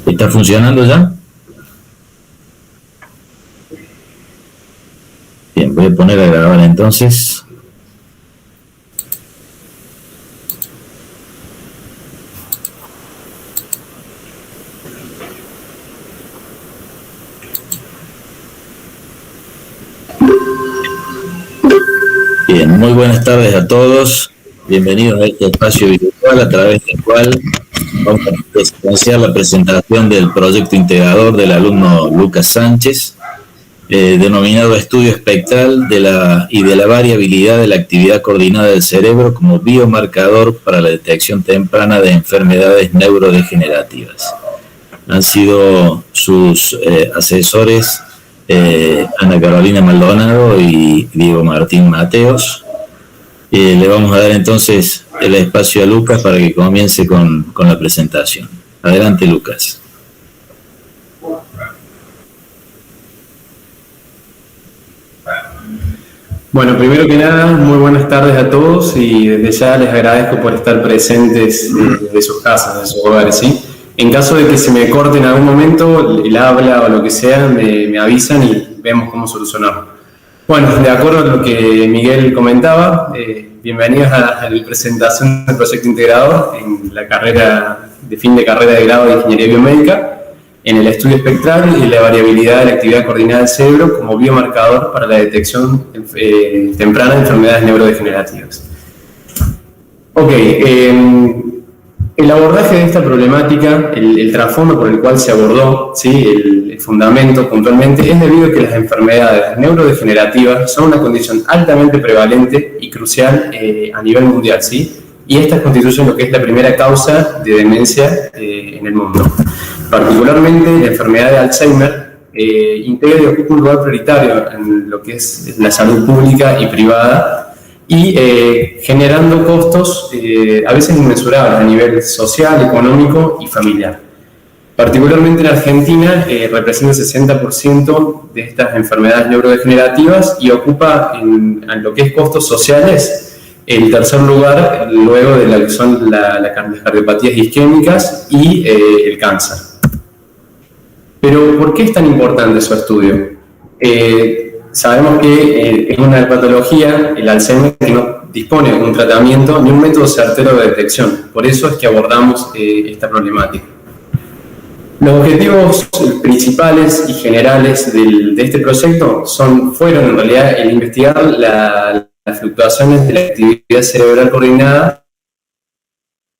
¿Está funcionando ya? Bien, voy a poner a grabar entonces. Bien, muy buenas tardes a todos. Bienvenidos a este espacio virtual a través del cual vamos a presenciar la presentación del proyecto integrador del alumno Lucas Sánchez, denominado Estudio Espectral de la variabilidad de la actividad coordinada del cerebro como biomarcador para la detección temprana de enfermedades neurodegenerativas. Han sido sus asesores Ana Carolina Maldonado y Diego Martín Mateos. Le vamos a dar entonces el espacio a Lucas para que comience con la presentación. Adelante, Lucas. Bueno, primero que nada, muy buenas tardes a todos y desde ya les agradezco por estar presentes de sus casas, de sus hogares, ¿sí? En caso de que se me corte en algún momento el habla o lo que sea, me avisan y vemos cómo solucionarlo. Bueno, de acuerdo a lo que Miguel comentaba, bienvenidos a la presentación del proyecto integrador en la carrera de fin de carrera de grado de Ingeniería Biomédica, en el estudio espectral y la variabilidad de la actividad coordinada del cerebro como biomarcador para la detección temprana de enfermedades neurodegenerativas. Ok, el abordaje de esta problemática, el trasfondo por el cual se abordó, ¿sí? el fundamento puntualmente, es debido a que las enfermedades neurodegenerativas son una condición altamente prevalente y crucial a nivel mundial, ¿sí? Y estas constituyen lo que es la primera causa de demencia en el mundo. Particularmente la enfermedad de Alzheimer integra y ocupa un lugar prioritario en lo que es la salud pública y privada, y generando costos a veces inmensurables a nivel social, económico y familiar. Particularmente en Argentina representa el 60% de estas enfermedades neurodegenerativas y ocupa en lo que es costos sociales el tercer lugar luego de lo que son las cardiopatías isquémicas y el cáncer. Pero ¿por qué es tan importante su estudio? Sabemos que en una patología, el Alzheimer, que no dispone de un tratamiento ni un método certero de detección. Por eso es que abordamos esta problemática. Los objetivos principales y generales de este proyecto fueron en realidad el investigar las fluctuaciones de la actividad cerebral coordinada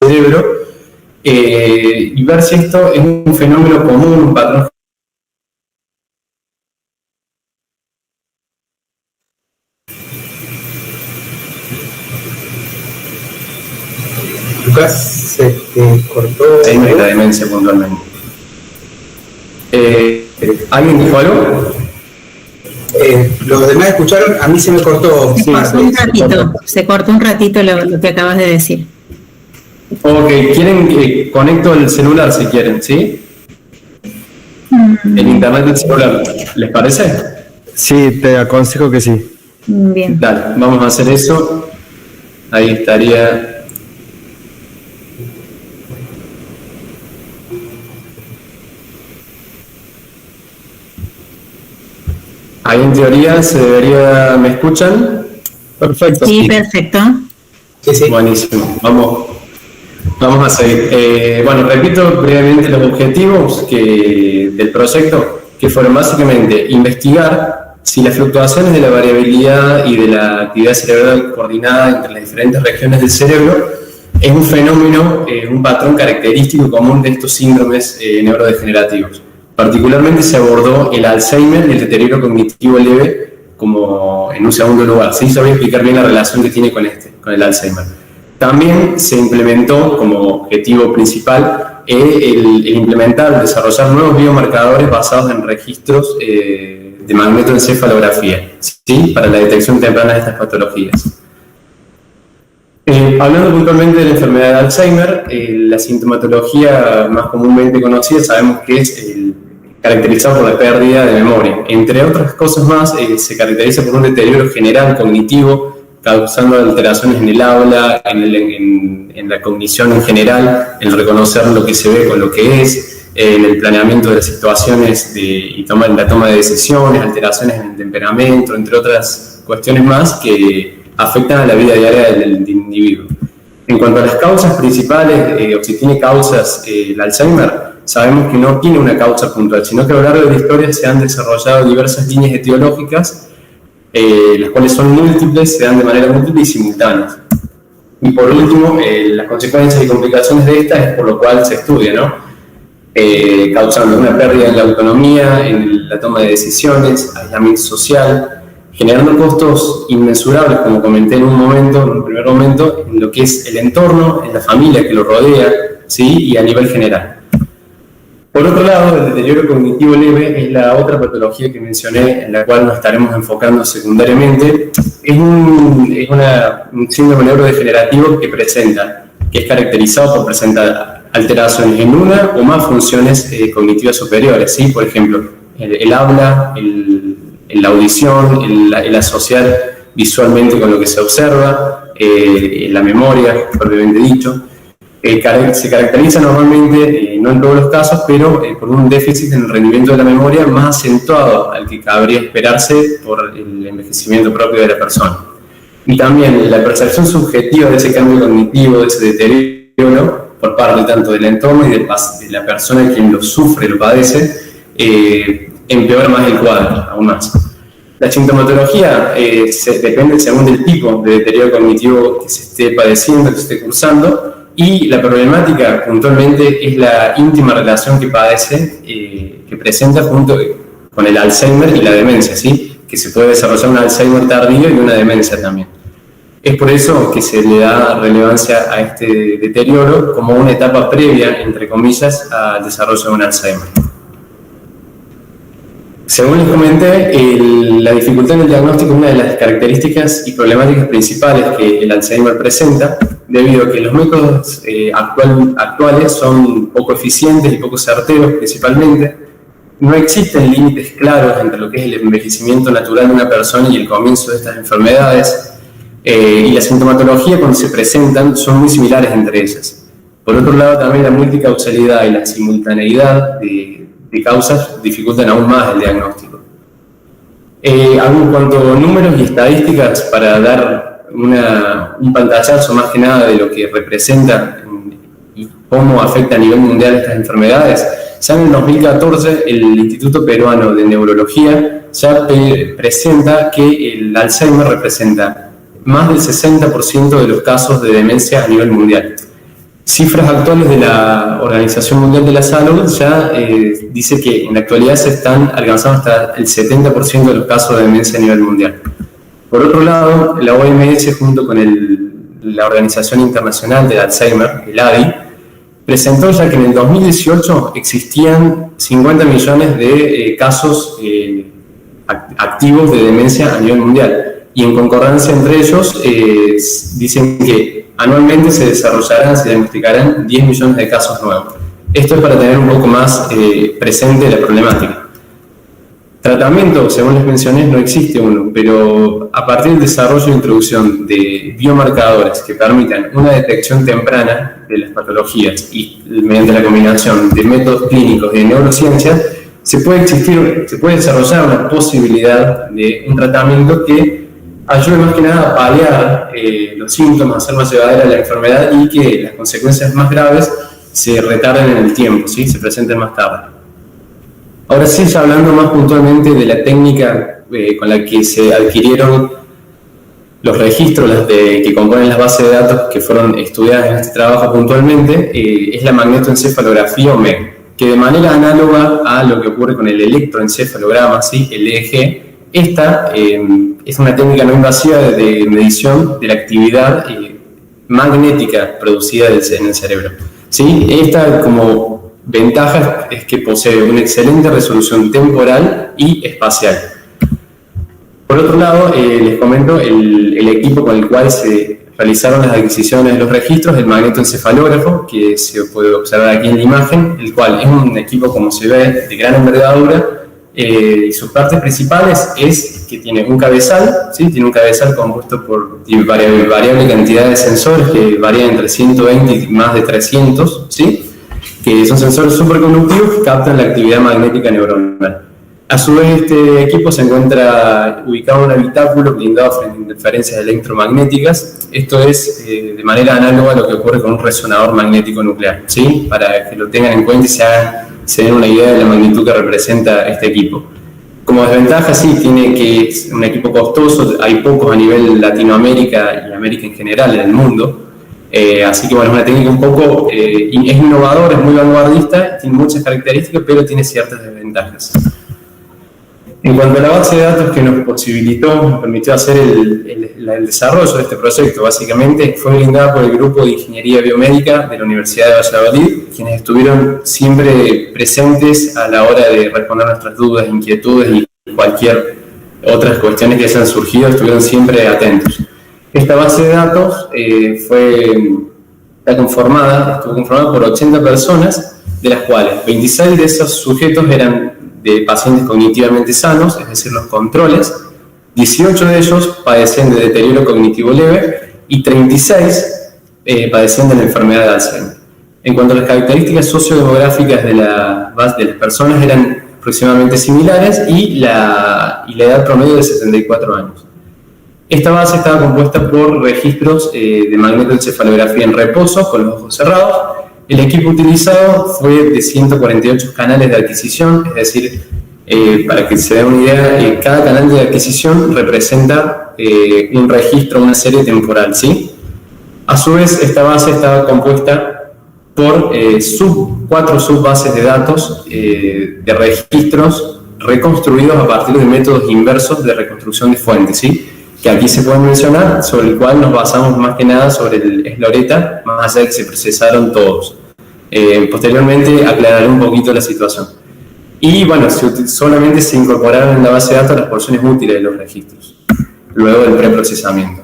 del cerebro y ver si esto es un fenómeno común, un patrón. Lucas, se te cortó. Sí, la demencia puntualmente. ¿Alguien dijo algo? Los demás escucharon, a mí se me cortó. Se cortó un ratito lo que acabas de decir. Ok, quieren que conecto el celular si quieren, ¿sí? El internet del celular, ¿les parece? Sí, te aconsejo que sí. Bien. Dale, vamos a hacer eso. Ahí estaría. Ahí en teoría ¿me escuchan? Perfecto. Sí, perfecto. Sí. Buenísimo, vamos a seguir. Bueno, repito brevemente los objetivos del proyecto, que fueron básicamente investigar si las fluctuaciones de la variabilidad y de la actividad cerebral coordinada entre las diferentes regiones del cerebro es un fenómeno, un patrón característico común de estos síndromes neurodegenerativos. Particularmente se abordó el Alzheimer y el deterioro cognitivo leve como en un segundo lugar. ¿Sí? Yo voy a explicar bien la relación que tiene con el Alzheimer. También se implementó como objetivo principal el desarrollar nuevos biomarcadores basados en registros de magnetoencefalografía, ¿sí? Para la detección temprana de estas patologías. Hablando puntualmente de la enfermedad de Alzheimer, la sintomatología más comúnmente conocida sabemos que es caracterizada por la pérdida de memoria. Entre otras cosas más, se caracteriza por un deterioro general cognitivo causando alteraciones en el habla, en la cognición en general, en reconocer lo que se ve con lo que es, en el planeamiento de las situaciones y la toma de decisiones, alteraciones en el temperamento, entre otras cuestiones más que afectan a la vida diaria del individuo. En cuanto a las causas principales, o si tiene causas el Alzheimer, sabemos que no tiene una causa puntual, sino que a lo largo de la historia se han desarrollado diversas líneas etiológicas, las cuales son múltiples, se dan de manera múltiple y simultánea. Y por último, las consecuencias y complicaciones de estas es por lo cual se estudia, ¿no? Causando una pérdida en la autonomía, en la toma de decisiones, aislamiento social, generando costos inmensurables, como comenté en un primer momento, en lo que es el entorno, en la familia que lo rodea, ¿sí? Y a nivel general. Por otro lado, el deterioro cognitivo leve es la otra patología que mencioné, en la cual nos estaremos enfocando secundariamente. Es un síndrome neurodegenerativo que es caracterizado por presentar alteraciones en una o más funciones cognitivas superiores, ¿sí? Por ejemplo, el habla, la audición, el asociar visualmente con lo que se observa, la memoria, propiamente dicho. Se caracteriza normalmente, no en todos los casos, pero por un déficit en el rendimiento de la memoria más acentuado al que cabría esperarse por el envejecimiento propio de la persona. Y también la percepción subjetiva de ese cambio cognitivo, de ese deterioro, por parte tanto del entorno y de la persona quien lo sufre, lo padece, empeora más el cuadro, aún más. La sintomatología depende según del tipo de deterioro cognitivo que se esté padeciendo, que se esté cursando, y la problemática puntualmente es la íntima relación que presenta junto con el Alzheimer y la demencia, ¿sí? Que se puede desarrollar un Alzheimer tardío y una demencia también. Es por eso que se le da relevancia a este deterioro como una etapa previa, entre comillas, al desarrollo de un Alzheimer. Según les comenté, la dificultad en el diagnóstico es una de las características y problemáticas principales que el Alzheimer presenta, debido a que los métodos actuales son poco eficientes y poco certeros principalmente. No existen límites claros entre lo que es el envejecimiento natural de una persona y el comienzo de estas enfermedades, y la sintomatología cuando se presentan son muy similares entre ellas. Por otro lado, también la multicausalidad y la simultaneidad de causas dificultan aún más el diagnóstico. En cuanto a números y estadísticas, para dar un pantallazo más que nada de lo que representa y cómo afecta a nivel mundial estas enfermedades, ya en el 2014 el Instituto Peruano de Neurología ya presenta que el Alzheimer representa más del 60% de los casos de demencia a nivel mundial. Cifras actuales de la Organización Mundial de la Salud ya dice que en la actualidad se están alcanzando hasta el 70% de los casos de demencia a nivel mundial. Por otro lado, la OMS junto con la Organización Internacional del Alzheimer, el ADI, presentó ya que en el 2018 existían 50 millones de casos activos de demencia a nivel mundial. Y en concordancia entre ellos, dicen que anualmente se diagnosticarán 10 millones de casos nuevos. Esto es para tener un poco más presente la problemática. Tratamiento, según les mencioné, no existe uno, pero a partir del desarrollo e introducción de biomarcadores que permitan una detección temprana de las patologías y mediante la combinación de métodos clínicos y de neurociencia, se puede desarrollar una posibilidad de un tratamiento que ayude más que nada a paliar los síntomas, hacer más llevadera la enfermedad y que las consecuencias más graves se retarden en el tiempo, ¿sí? Se presenten más tarde. Ahora sí, ya hablando más puntualmente de la técnica con la que se adquirieron los registros que componen las bases de datos que fueron estudiadas en este trabajo puntualmente, es la magnetoencefalografía o MEG, que de manera análoga a lo que ocurre con el electroencefalograma, ¿sí? El EEG, esta es una técnica no invasiva de medición de la actividad magnética producida en el cerebro, ¿sí? Esta como ventaja es que posee una excelente resolución temporal y espacial. Por otro lado, les comento el equipo con el cual se realizaron las adquisiciones de los registros, el magnetoencefalógrafo, que se puede observar aquí en la imagen, el cual es un equipo, como se ve, de gran envergadura, y sus partes principales es que tiene un cabezal, ¿sí? Tiene un cabezal compuesto por variable cantidad de sensores que varían entre 120 y más de 300, ¿sí? Que son sensores superconductivos que captan la actividad magnética neuronal. A su vez, este equipo se encuentra ubicado en un habitáculo blindado frente a interferencias electromagnéticas. Esto es de manera análoga a lo que ocurre con un resonador magnético nuclear, ¿sí? Para que lo tengan en cuenta y se den una idea de la magnitud que representa este equipo. Como desventaja, sí, tiene que es un equipo costoso, hay pocos a nivel Latinoamérica y América en general en el mundo. Así que bueno, es una técnica un poco, es innovadora, es muy vanguardista, tiene muchas características, pero tiene ciertas desventajas. En cuanto a la base de datos que nos permitió hacer el desarrollo de este proyecto, básicamente fue brindada por el Grupo de Ingeniería Biomédica de la Universidad de Valladolid, quienes estuvieron siempre presentes a la hora de responder nuestras dudas, inquietudes y cualquier otras cuestiones que hayan surgido, estuvieron siempre atentos. Esta base de datos estuvo conformada por 80 personas, de las cuales 26 de esos sujetos eran de pacientes cognitivamente sanos, es decir, los controles, 18 de ellos padecían de deterioro cognitivo leve y 36 padecían de la enfermedad de Alzheimer. En cuanto a las características sociodemográficas de las personas eran aproximadamente similares y la edad promedio de 74 años. Esta base estaba compuesta por registros de magnetoencefalografía en reposo con los ojos cerrados. El equipo utilizado fue de 148 canales de adquisición, es decir, para que se den una idea, cada canal de adquisición representa un registro, una serie temporal, ¿sí? A su vez, esta base estaba compuesta por 4 subbases de datos de registros reconstruidos a partir de métodos inversos de reconstrucción de fuentes, ¿sí? Que aquí se pueden mencionar, sobre el cual nos basamos más que nada sobre el SLORETA, más allá de que se procesaron todos. Posteriormente aclararé un poquito la situación. Y bueno, solamente se incorporaron en la base de datos las porciones útiles de los registros, luego del preprocesamiento.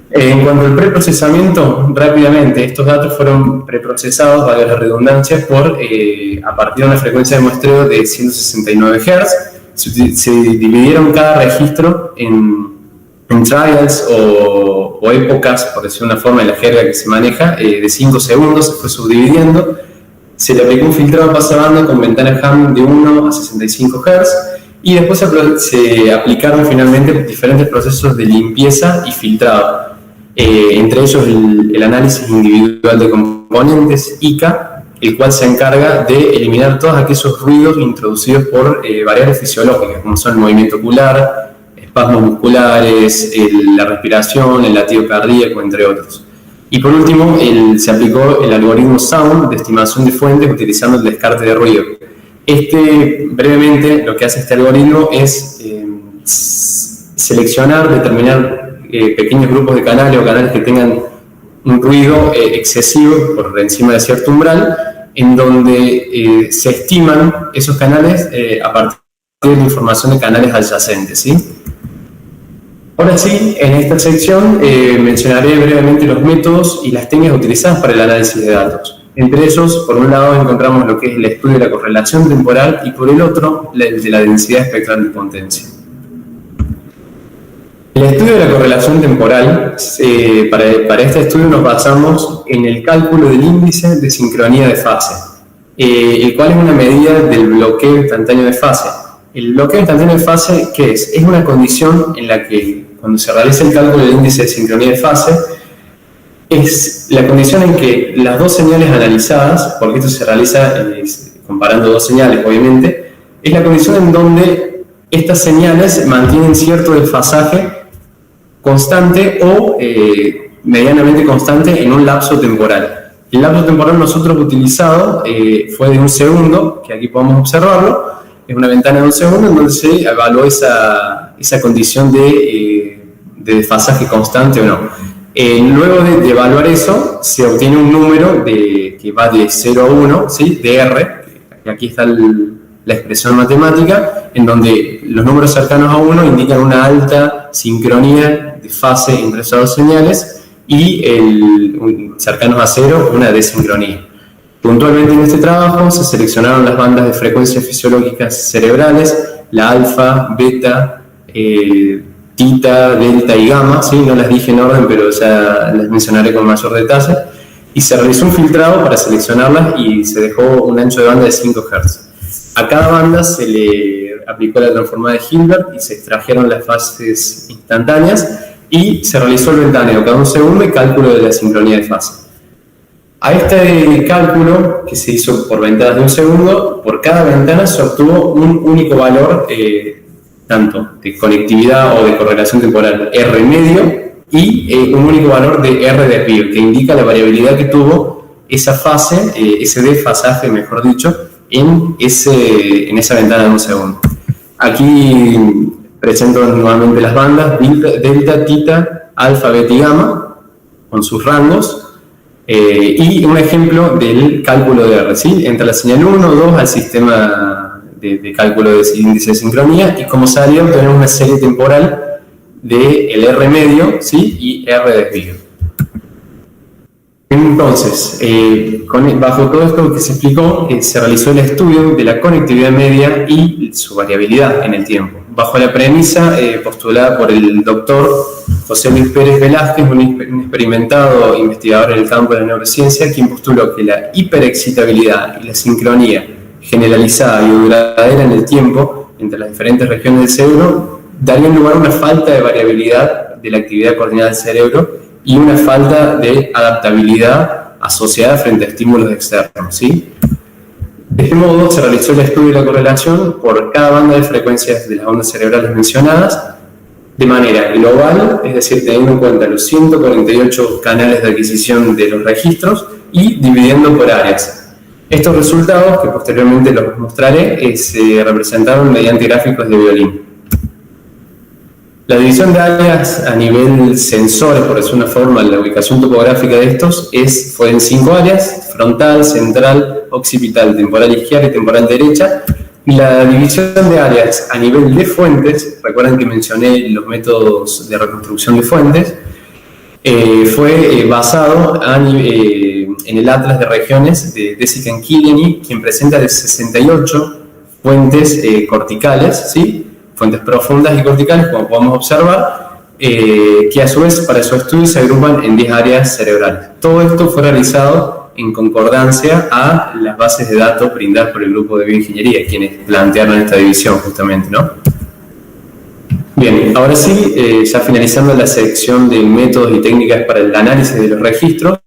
En cuanto al preprocesamiento, rápidamente, estos datos fueron preprocesados, valga la redundancia, a partir de una frecuencia de muestreo de 169 Hz. Se dividieron cada registro en trials o épocas, por decir una forma, en la jerga que se maneja, de 5 segundos, se fue subdividiendo. Se le aplicó un filtrado pasabanda con ventana Hamming de 1 a 65 Hz y después se aplicaron finalmente diferentes procesos de limpieza y filtrado, entre ellos el análisis individual de componentes, ICA, el cual se encarga de eliminar todos aquellos ruidos introducidos por variables fisiológicas, como son el movimiento ocular, espasmos musculares, la respiración, el latido cardíaco, entre otros. Y por último, se aplicó el algoritmo SOUND de estimación de fuentes utilizando el descarte de ruido. Brevemente, lo que hace este algoritmo es determinar pequeños grupos de canales o canales que tengan un ruido excesivo por encima de cierto umbral, en donde se estiman esos canales a partir de la información de canales adyacentes, ¿sí? Ahora sí, en esta sección mencionaré brevemente los métodos y las técnicas utilizadas para el análisis de datos. Entre ellos, por un lado, encontramos lo que es el estudio de la correlación temporal y por el otro, el de la densidad espectral de potencia. El estudio de la correlación temporal, para este estudio nos basamos en el cálculo del índice de sincronía de fase, el cual es una medida del bloqueo instantáneo de fase. El bloqueo instantáneo de fase, ¿qué es? Es una condición en la que, cuando se realiza el cálculo del índice de sincronía de fase, es la condición en que las dos señales analizadas, porque esto se realiza comparando dos señales, obviamente, es la condición en donde estas señales mantienen cierto desfasaje constante o medianamente constante en un lapso temporal. El lapso temporal nosotros utilizado fue de 1 segundo, que aquí podemos observarlo. Es una ventana de 1 segundo en donde se evaluó esa condición de desfasaje constante o no. Luego de evaluar eso, se obtiene un número que va de 0 a 1, ¿sí? De R, aquí está la expresión matemática, en donde los números cercanos a 1 indican una alta sincronía de fase entre esas dos señales y cercanos a 0, una desincronía. Puntualmente en este trabajo se seleccionaron las bandas de frecuencias fisiológicas cerebrales, la alfa, beta, tita, delta y gamma, ¿sí? No las dije en orden, pero ya las mencionaré con mayor detalle, y se realizó un filtrado para seleccionarlas y se dejó un ancho de banda de 5 Hz. A cada banda se le aplicó la transformada de Hilbert y se extrajeron las fases instantáneas y se realizó el ventaneo cada un segundo y cálculo de la sincronía de fase. A este cálculo, que se hizo por ventanas de un segundo, por cada ventana se obtuvo un único valor, tanto de conectividad o de correlación temporal R medio y un único valor de R desvío, que indica la variabilidad que tuvo esa fase, ese desfasaje, mejor dicho, en esa ventana de un segundo. Aquí presento nuevamente las bandas delta, tita, alfa, beta y gamma, con sus rangos. Y un ejemplo del cálculo de R, ¿sí? Entra la señal 1 o 2 al sistema de cálculo de índice de sincronía y como salió tenemos una serie temporal del R medio, ¿sí? Y R desvío. Entonces, bajo todo esto que se explicó, se realizó el estudio de la conectividad media y su variabilidad en el tiempo, bajo la premisa postulada por el doctor José Luis Pérez Velázquez, un experimentado investigador en el campo de la neurociencia, quien postuló que la hiperexcitabilidad y la sincronía generalizada y duradera en el tiempo entre las diferentes regiones del cerebro darían lugar a una falta de variabilidad de la actividad coordinada del cerebro y una falta de adaptabilidad asociada frente a estímulos externos, ¿sí? De este modo se realizó el estudio de la correlación por cada banda de frecuencias de las ondas cerebrales mencionadas de manera global, es decir, teniendo en cuenta los 148 canales de adquisición de los registros y dividiendo por áreas. Estos resultados, que posteriormente los mostraré, se representaron mediante gráficos de violín. La división de áreas a nivel sensores, por decir una forma, la ubicación topográfica de estos fue en 5 áreas: frontal, central, occipital, temporal izquierda y temporal derecha. Y la división de áreas a nivel de fuentes, recuerden que mencioné los métodos de reconstrucción de fuentes, fue basado en el Atlas de Regiones de Desikan Killeney, quien presenta de 68 fuentes corticales, ¿sí? Fuentes profundas y corticales, como podemos observar, que a su vez para su estudio se agrupan en 10 áreas cerebrales. Todo esto fue realizado en concordancia a las bases de datos brindadas por el grupo de bioingeniería, quienes plantearon esta división justamente, ¿no? Bien, ahora sí, ya finalizando la sección de métodos y técnicas para el análisis de los registros,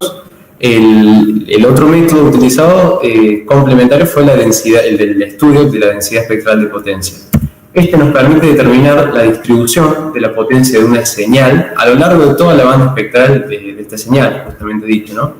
el otro método utilizado complementario fue la densidad, el del estudio de la densidad espectral de potencia. Este nos permite determinar la distribución de la potencia de una señal a lo largo de toda la banda espectral de esta señal, justamente dicho, ¿no?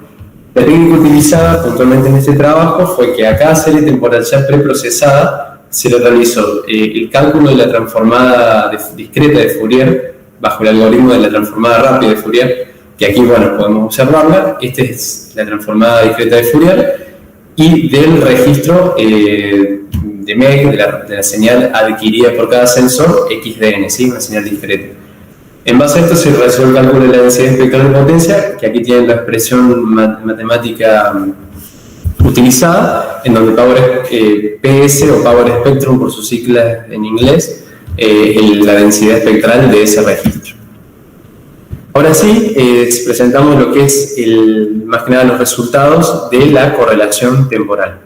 La técnica utilizada puntualmente en este trabajo fue que a cada serie temporal ya preprocesada se le realizó el cálculo de la transformada discreta de Fourier bajo el algoritmo de la transformada rápida de Fourier, que aquí, bueno, podemos observarla. Esta es la transformada discreta de Fourier y del registro de MEG, de la señal adquirida por cada sensor XDN, ¿sí? Una señal discreta. En base a esto se realizó el cálculo de la densidad espectral de potencia, que aquí tienen la expresión matemática utilizada, en donde PS o Power Spectrum por sus siglas en inglés, la densidad espectral de ese registro. Ahora sí, presentamos lo que es más que nada los resultados de la correlación temporal.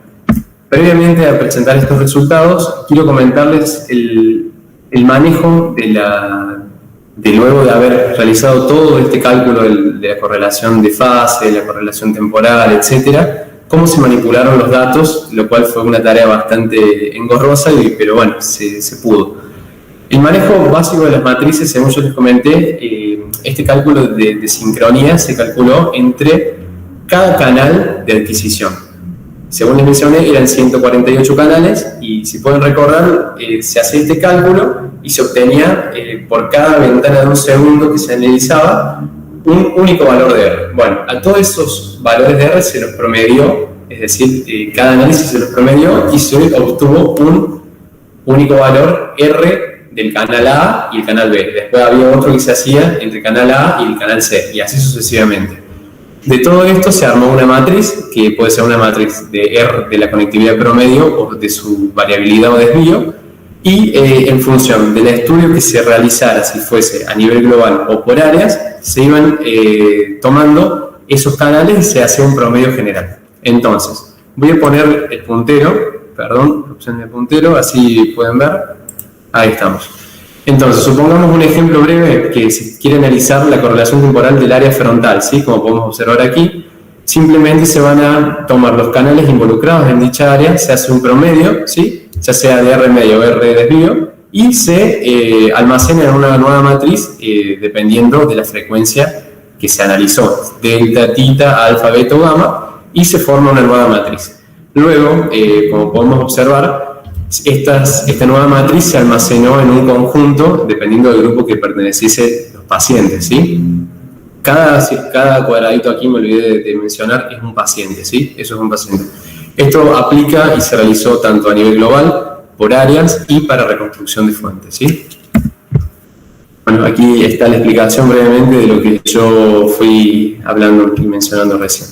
Previamente a presentar estos resultados, quiero comentarles el manejo de luego de haber realizado todo este cálculo de la correlación de fase, la correlación temporal, etcétera, cómo se manipularon los datos, lo cual fue una tarea bastante engorrosa, pero bueno, se pudo. El manejo básico de las matrices, según yo les comenté, este cálculo de sincronía se calculó entre cada canal de adquisición. Según les mencioné, eran 148 canales y si pueden recordar, se hacía este cálculo y se obtenía por cada ventana de un segundo que se analizaba un único valor de R. Bueno, a todos esos valores de R se los promedió, es decir, cada análisis se los promedió y se obtuvo un único valor R del canal A y el canal B. Después había otro que se hacía entre el canal A y el canal C y así sucesivamente. De todo esto se armó una matriz, que puede ser una matriz de R de la conectividad promedio o de su variabilidad o desvío, y en función del estudio que se realizara, si fuese a nivel global o por áreas, se iban tomando esos canales y se hacía un promedio general. Entonces, voy a poner el puntero, perdón, la opción de puntero, así pueden ver. Ahí estamos. Entonces, supongamos un ejemplo breve que se quiere analizar la correlación temporal del área frontal, ¿sí? Como podemos observar aquí, simplemente se van a tomar los canales involucrados en dicha área, se hace un promedio, ¿sí? Ya sea de R medio o R de desvío, y se almacena en una nueva matriz dependiendo de la frecuencia que se analizó, delta, tita, alfa, beta o gamma, y se forma una nueva matriz. Luego, como podemos observar, esta nueva matriz se almacenó en un conjunto dependiendo del grupo que perteneciese los pacientes, ¿sí? Cada cuadradito aquí, me olvidé de mencionar, es un paciente, ¿sí? Eso es un paciente. Esto aplica y se realizó tanto a nivel global, por áreas y para reconstrucción de fuentes, ¿sí? Bueno, aquí está la explicación brevemente de lo que yo fui hablando y mencionando recién.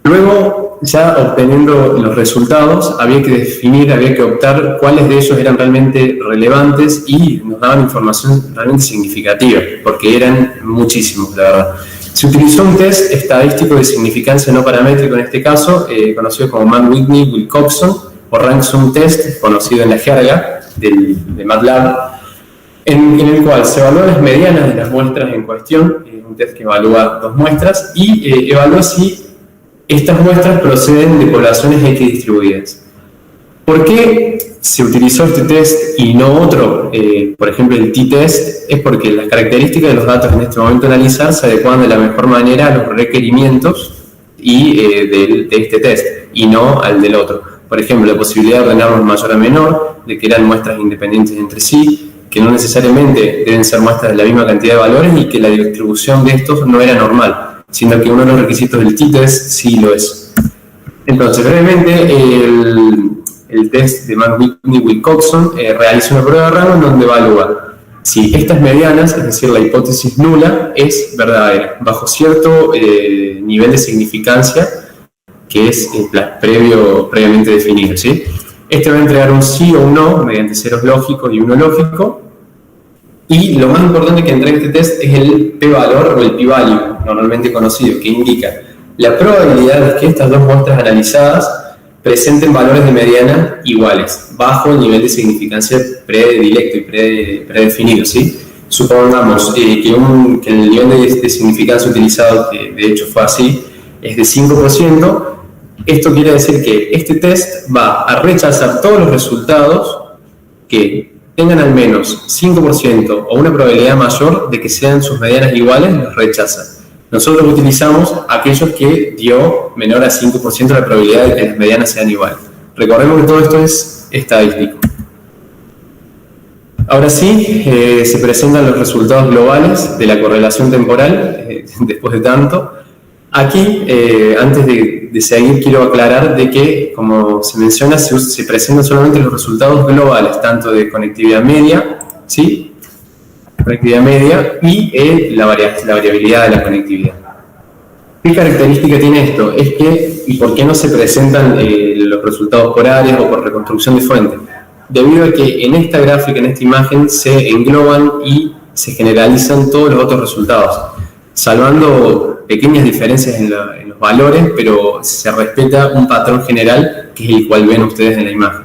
Luego, ya obteniendo los resultados, había que optar cuáles de ellos eran realmente relevantes y nos daban información realmente significativa, porque eran muchísimos, la verdad. Se utilizó un test estadístico de significancia no paramétrico, en este caso, conocido como Mann-Whitney-Wilcoxon, o Rank Sum Test, conocido en la jerga de MATLAB, en el cual se evalúan las medianas de las muestras en cuestión, un test que evalúa 2 muestras, y evalúa si estas muestras proceden de poblaciones equidistribuidas. ¿Por qué se utilizó este test y no otro? Por ejemplo, el t-test, es porque las características de los datos en este momento a analizar se adecuan de la mejor manera a los requerimientos de este test, y no al del otro. Por ejemplo, la posibilidad de ordenarlos mayor a menor, de que eran muestras independientes entre sí, que no necesariamente deben ser muestras de la misma cantidad de valores y que la distribución de estos no era normal, siendo que uno de los requisitos del t-test sí lo es. Entonces, brevemente, el test de Mann-Whitney-Wilcoxon realiza una prueba de rango en donde evalúa si estas medianas, es decir, la hipótesis nula, es verdadera, bajo cierto nivel de significancia que es previamente definido, ¿sí? Este va a entregar un sí o un no mediante ceros lógicos y uno lógico. Y lo más importante que entrega este test es el p-valor o el p-value, normalmente conocido, que indica la probabilidad de que estas dos muestras analizadas presenten valores de mediana iguales, bajo el nivel de significancia predilecto y predefinido, ¿sí? Supongamos que el nivel de significancia utilizado, que de hecho fue así, es de 5%. Esto quiere decir que este test va a rechazar todos los resultados que tengan al menos 5% o una probabilidad mayor de que sean sus medianas iguales, los rechaza. Nosotros utilizamos aquellos que dio menor a 5% la probabilidad de que las medianas sean iguales. Recordemos que todo esto es estadístico. Ahora sí, se presentan los resultados globales de la correlación temporal, después de tanto. Aquí, antes de seguir, quiero aclarar de que, como se menciona, se presentan solamente los resultados globales, tanto de conectividad media, ¿sí? Conectividad media y la variabilidad de la conectividad. ¿Qué característica tiene esto? Es que, ¿y por qué no se presentan los resultados por áreas o por reconstrucción de fuente? Debido a que en esta gráfica, en esta imagen, se engloban y se generalizan todos los otros resultados, salvando pequeñas diferencias en los valores, pero se respeta un patrón general que es el cual ven ustedes en la imagen.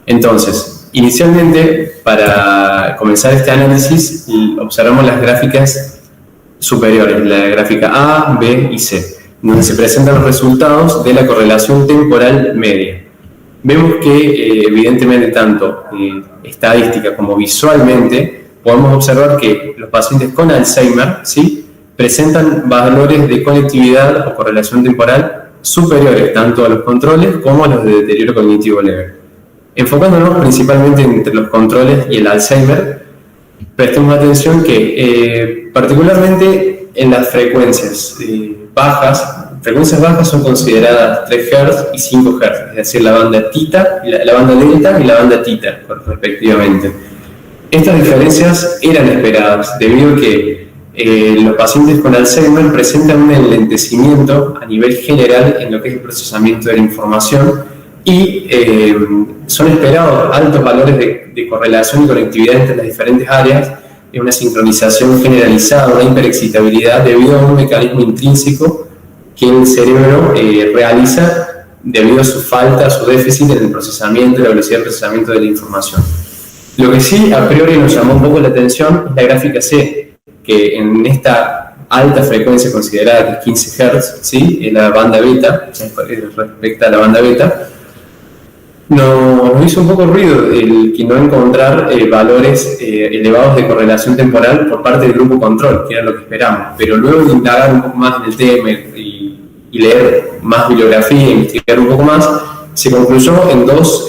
Entonces, inicialmente, para comenzar este análisis, observamos las gráficas superiores, la gráfica A, B y C, donde se presentan los resultados de la correlación temporal media. Vemos que, evidentemente, tanto estadística como visualmente, podemos observar que los pacientes con Alzheimer, ¿sí?, presentan valores de conectividad o correlación temporal superiores tanto a los controles como a los de deterioro cognitivo leve. Enfocándonos principalmente entre los controles y el Alzheimer, prestemos atención que particularmente en las frecuencias bajas son consideradas 3 Hz y 5 Hz, es decir, la banda tita, la banda delta y la banda tita, respectivamente. Estas diferencias eran esperadas debido a que los pacientes con Alzheimer presentan un enlentecimiento a nivel general en lo que es el procesamiento de la información y son esperados altos valores de correlación y conectividad entre las diferentes áreas, una sincronización generalizada, una hiperexcitabilidad debido a un mecanismo intrínseco que el cerebro realiza debido a su falta, a su déficit en el procesamiento y la velocidad de procesamiento de la información. Lo que sí a priori nos llamó un poco la atención es la gráfica C, que en esta alta frecuencia considerada que es 15 Hz, ¿sí? En la banda beta, respecto a la banda beta, nos hizo un poco ruido el que no encontrar valores elevados de correlación temporal por parte del grupo control, que era lo que esperamos. Pero luego de indagar un poco más en el tema y leer más bibliografía, investigar un poco más, se concluyó en dos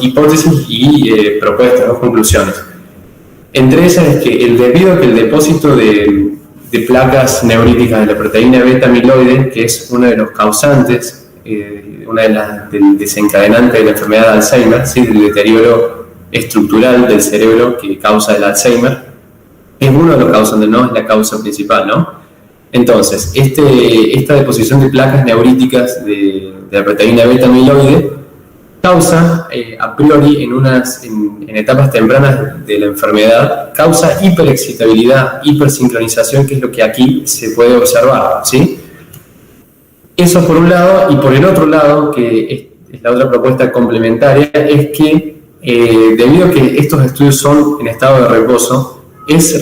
hipótesis y propuestas, dos conclusiones. Entre esas es que debido a que el depósito de placas neuríticas de la proteína beta amiloide, que es uno de los causantes, del desencadenante de la enfermedad de Alzheimer, ¿sí? Del deterioro estructural del cerebro que causa el Alzheimer, es uno de los causantes, no es la causa principal, ¿no? Entonces, esta deposición de placas neuríticas de la proteína beta amiloide causa, a priori, en etapas tempranas de la enfermedad, causa hiperexcitabilidad, hipersincronización, que es lo que aquí se puede observar, ¿sí? Eso por un lado, y por el otro lado, que es la otra propuesta complementaria, es que debido a que estos estudios son en estado de reposo, es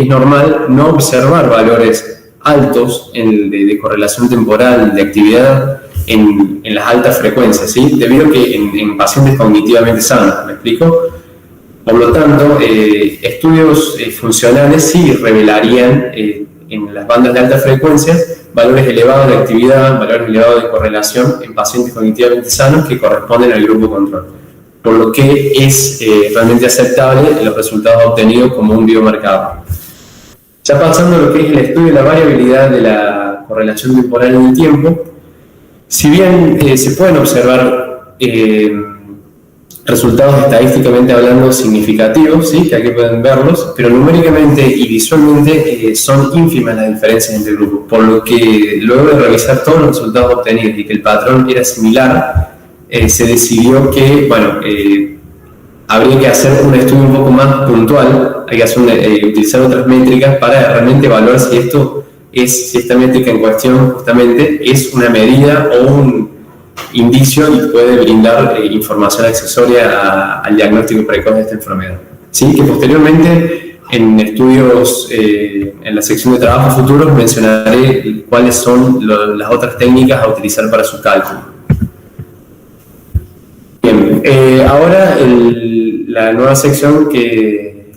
normal no observar valores altos de correlación temporal, de actividad en las altas frecuencias, ¿sí? Debido a que en pacientes cognitivamente sanos, ¿me explico? Por lo tanto, estudios funcionales sí revelarían en las bandas de alta frecuencia valores elevados de actividad, valores elevados de correlación en pacientes cognitivamente sanos que corresponden al grupo control, por lo que es realmente aceptable los resultados obtenidos como un biomarcador. Ya pasando a lo que es el estudio de la variabilidad de la correlación temporal en el tiempo, si bien se pueden observar resultados estadísticamente hablando significativos, ¿sí? Que aquí pueden verlos, pero numéricamente y visualmente son ínfimas las diferencias entre grupos, por lo que luego de revisar todos los resultados obtenidos y que el patrón era similar, se decidió que, bueno, habría que hacer un estudio un poco más puntual, hay que utilizar otras métricas para realmente evaluar si esta métrica en cuestión justamente es una medida o un indicio y puede brindar información accesoria al diagnóstico precoz de esta enfermedad. ¿Sí? Que posteriormente en estudios, en la sección de trabajos futuros, mencionaré cuáles son las otras técnicas a utilizar para su cálculo. Bien, ahora la nueva sección que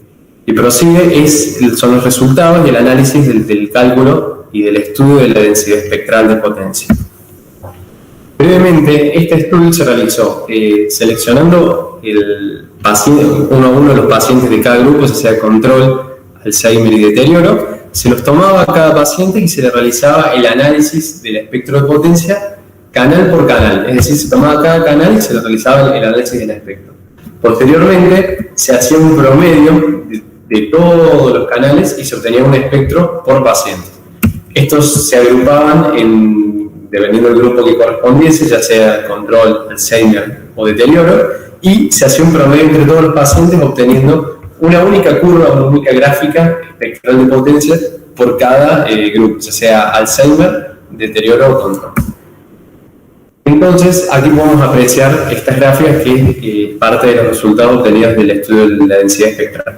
prosigue son los resultados y el análisis del cálculo y del estudio de la densidad espectral de potencia. Brevemente, este estudio se realizó seleccionando uno a uno de los pacientes de cada grupo, ya sea control, Alzheimer y deterioro, se los tomaba a cada paciente y se le realizaba el análisis del espectro de potencia canal por canal, es decir, se tomaba cada canal y se le realizaba el análisis del espectro. Posteriormente, se hacía un promedio de todos los canales y se obtenía un espectro por paciente. Estos se agrupaban dependiendo del grupo que correspondiese, ya sea control, Alzheimer o deterioro, y se hacía un promedio entre todos los pacientes obteniendo una única curva, una única gráfica espectral de potencia por cada grupo, ya sea Alzheimer, deterioro o control. Entonces, aquí podemos apreciar estas gráficas que es parte de los resultados obtenidos del estudio de la densidad espectral.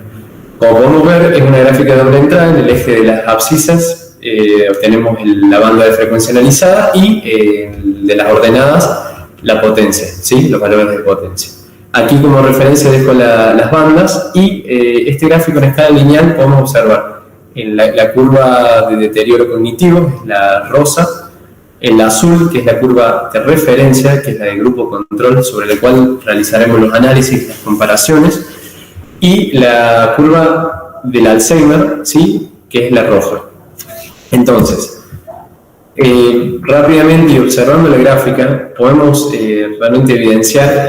Como podemos ver, es una gráfica de doble entrada. En el eje de las abscisas obtenemos la banda de frecuencia analizada y de las ordenadas la potencia, ¿sí? Los valores de potencia. Aquí como referencia dejo las bandas y este gráfico en escala lineal podemos observar en la curva de deterioro cognitivo, es la rosa, el azul, que es la curva de referencia, que es la del grupo control, sobre la cual realizaremos los análisis y las comparaciones, y la curva del Alzheimer, ¿sí? Que es la roja. Entonces, rápidamente y observando la gráfica, podemos realmente evidenciar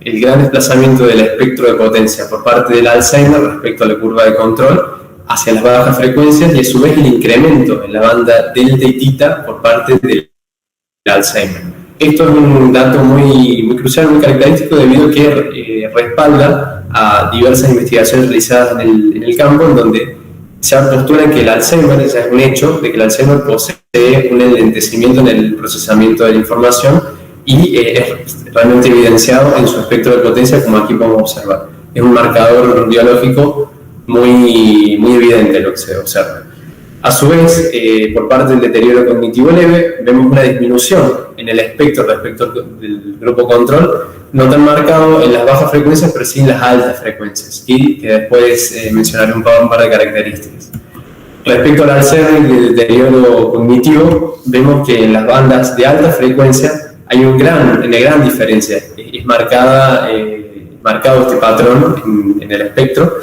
el gran desplazamiento del espectro de potencia por parte del Alzheimer respecto a la curva de control hacia las bajas frecuencias y a su vez el incremento en la banda delta y tita por parte del Alzheimer. Esto es un dato muy crucial, muy característico, debido a que respalda a diversas investigaciones realizadas en el campo, en donde se postula que el Alzheimer, ya es un hecho, de que el Alzheimer posee un enlentecimiento en el procesamiento de la información y es realmente evidenciado en su espectro de potencia, como aquí podemos observar. Es un marcador biológico muy evidente lo que se observa. A su vez, por parte del deterioro cognitivo leve, vemos una disminución en el espectro respecto del grupo control, no tan marcado en las bajas frecuencias, pero sí en las altas frecuencias, y que después mencionaré un par de características. Respecto al Alzheimer y el deterioro cognitivo, vemos que en las bandas de alta frecuencia hay una gran diferencia. Es marcado este patrón en el espectro.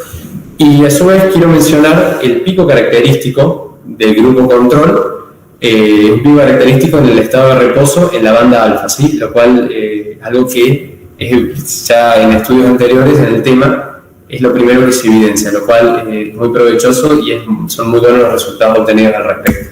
Y a su vez quiero mencionar el pico característico del grupo control, un pico característico en el estado de reposo en la banda alfa, ¿sí? Lo cual es algo que ya en estudios anteriores en el tema es lo primero que se evidencia, lo cual es muy provechoso y son muy buenos los resultados obtenidos al respecto.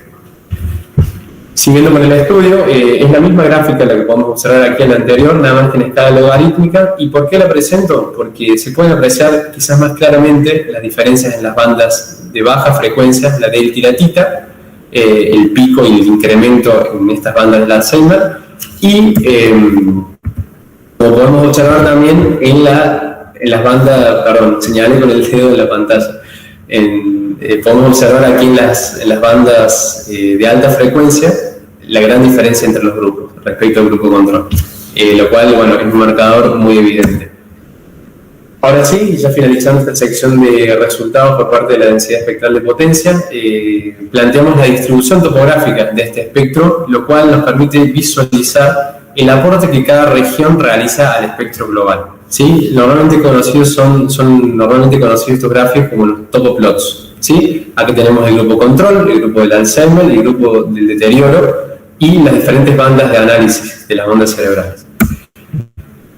Siguiendo con el estudio, es la misma gráfica la que podemos observar aquí en la anterior, nada más que en escala logarítmica. ¿Y por qué la presento? Porque se pueden apreciar quizás más claramente las diferencias en las bandas de baja frecuencia, la delta y la tita, el pico y el incremento en estas bandas del Alzheimer, y como podemos observar también en las bandas, perdón, señalé con el dedo de la pantalla, podemos observar aquí en las bandas de alta frecuencia la gran diferencia entre los grupos respecto al grupo control, lo cual, bueno, es un marcador muy evidente. Ahora sí, ya finalizando esta sección de resultados por parte de la densidad espectral de potencia, planteamos la distribución topográfica de este espectro, lo cual nos permite visualizar el aporte que cada región realiza al espectro global. ¿Sí? Normalmente conocidos son estos gráficos como los topoplots, ¿sí? Aquí tenemos el grupo control, el grupo del Alzheimer, el grupo del deterioro y las diferentes bandas de análisis de las ondas cerebrales.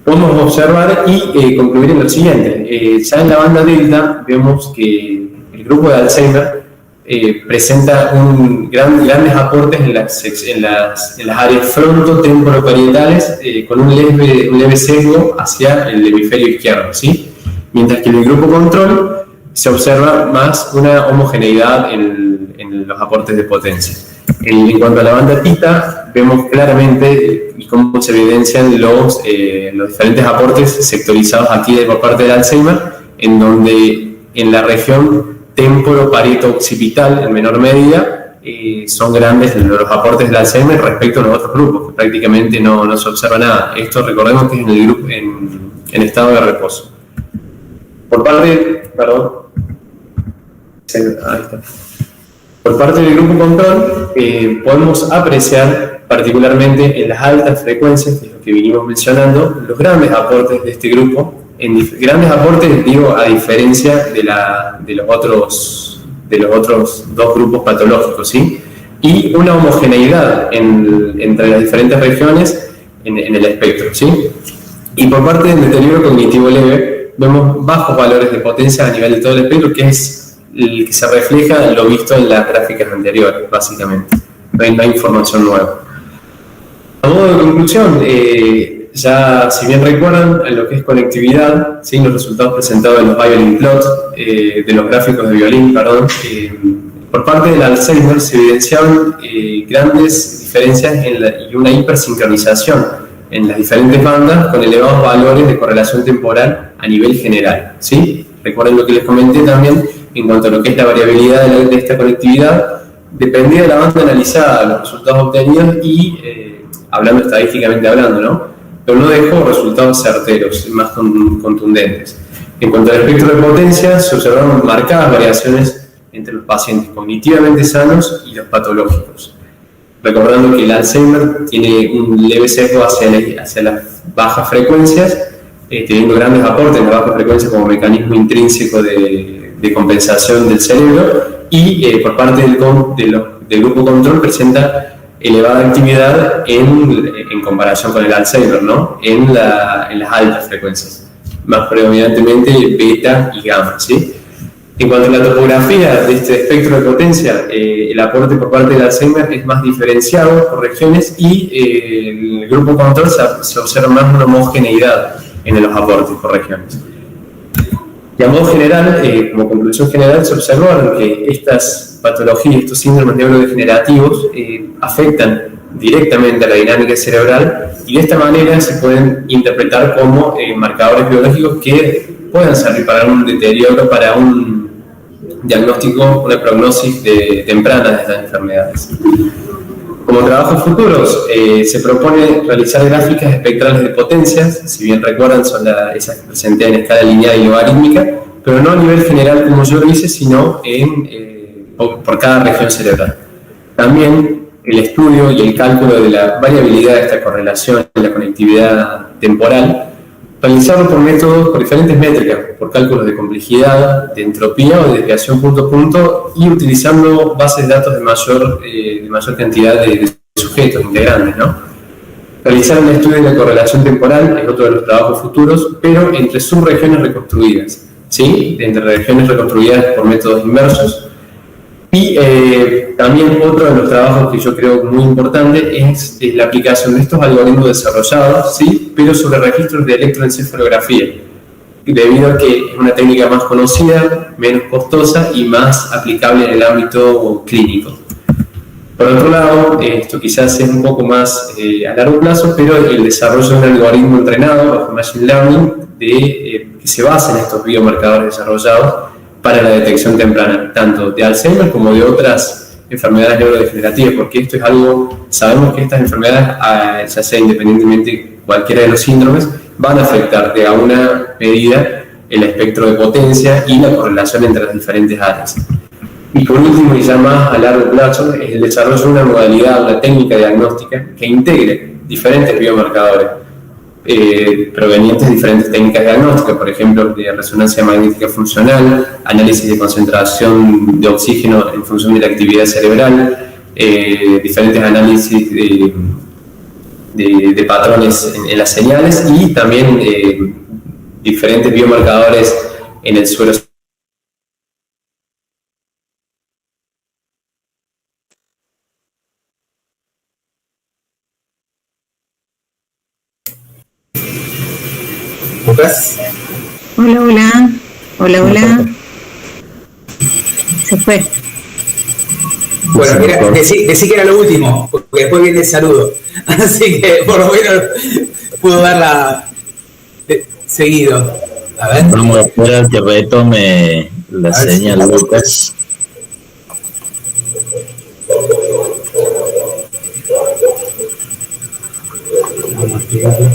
Podemos observar y concluir en lo siguiente. Ya en la banda delta vemos que el grupo de Alzheimer presenta grandes aportes en las áreas fronto-temporoparietales, con un leve sesgo hacia el hemisferio izquierdo, ¿sí? Mientras que en el grupo control se observa más una homogeneidad en los aportes de potencia. En cuanto a la banda tita, vemos claramente y cómo se evidencian los diferentes aportes sectorizados aquí por parte del Alzheimer, en donde en la región temporo-parieto-occipital, en menor medida, son grandes los aportes del Alzheimer respecto a los otros grupos, que prácticamente no se observa nada. Esto recordemos que es en el grupo en estado de reposo. Por parte del grupo control, podemos apreciar particularmente en las altas frecuencias, que es lo que vinimos mencionando, los grandes aportes de este grupo. Grandes aportes, digo, a diferencia de los otros dos grupos patológicos, ¿sí? Y una homogeneidad entre las diferentes regiones en el espectro, ¿sí? Y por parte del deterioro cognitivo leve, vemos bajos valores de potencia a nivel de todo el espectro, que es el que se refleja en lo visto en las gráficas anteriores, básicamente. No hay información nueva. A modo de conclusión, ya, si bien recuerdan, en lo que es conectividad, ¿sí? Los resultados presentados en los violin plots, de los gráficos de violín, por parte del Alzheimer se evidenciaban grandes diferencias y una hipersincronización en las diferentes bandas con elevados valores de correlación temporal a nivel general, ¿sí? Recuerden lo que les comenté también en cuanto a lo que es la variabilidad de esta conectividad, dependía de la banda analizada, los resultados obtenidos y, hablando estadísticamente hablando, ¿no? Pero no dejó resultados certeros, más contundentes. En cuanto al espectro de potencia, se observaron marcadas variaciones entre los pacientes cognitivamente sanos y los patológicos. Recordando que el Alzheimer tiene un leve sesgo hacia las bajas frecuencias, teniendo grandes aportes en las bajas frecuencias como mecanismo intrínseco de compensación del cerebro, y por parte del grupo control presenta elevada actividad en comparación con el Alzheimer, ¿no? En las altas frecuencias, más predominantemente beta y gamma, ¿sí? En cuanto a la topografía de este espectro de potencia, el aporte por parte del Alzheimer es más diferenciado por regiones y el grupo control se observa más una homogeneidad en los aportes por regiones. Y a modo general, como conclusión general, se observaron que estas patologías, estos síndromes neurodegenerativos, afectan directamente a la dinámica cerebral y de esta manera se pueden interpretar como marcadores biológicos que puedan servir para un deterioro, para un diagnóstico, una prognosis temprana de estas enfermedades. Como trabajos futuros, se propone realizar gráficas espectrales de potencias, si bien recuerdan son esas que presenté en escala lineal y logarítmica, pero no a nivel general como yo lo hice, sino por cada región cerebral. También el estudio y el cálculo de la variabilidad de esta correlación en la conectividad temporal, realizarlo por diferentes métricas, por cálculos de complejidad, de entropía o de desviación punto a punto, y utilizando bases de datos de mayor cantidad de sujetos integrantes, ¿no? Realizar un estudio de la correlación temporal es otro de los trabajos futuros, pero entre subregiones reconstruidas, ¿sí? Entre regiones reconstruidas por métodos inversos. Y también otro de los trabajos que yo creo muy importante es la aplicación de estos algoritmos desarrollados, ¿sí? Pero sobre registros de electroencefalografía, debido a que es una técnica más conocida, menos costosa y más aplicable en el ámbito clínico. Por otro lado, esto quizás es un poco más a largo plazo, pero el desarrollo de un algoritmo entrenado bajo Machine Learning que se basa en estos biomarcadores desarrollados para la detección temprana, tanto de Alzheimer como de otras enfermedades neurodegenerativas, porque esto es algo, sabemos que estas enfermedades, ya sea independientemente cualquiera de los síndromes, van a afectar de alguna medida el espectro de potencia y la correlación entre las diferentes áreas. Y por último, y ya más a largo plazo, es el desarrollo de una modalidad, una técnica diagnóstica que integre diferentes biomarcadores provenientes de diferentes técnicas diagnósticas, por ejemplo, de resonancia magnética funcional, análisis de concentración de oxígeno en función de la actividad cerebral, diferentes análisis de patrones en las señales y también diferentes biomarcadores en el suelo. Hola. Se fue. Bueno, mira, decí que era lo último, porque después viene el saludo. Así que por lo menos pudo verla seguido. A ver. Vamos a esperar que retome la señal, Lucas. Vamos a explicarlo.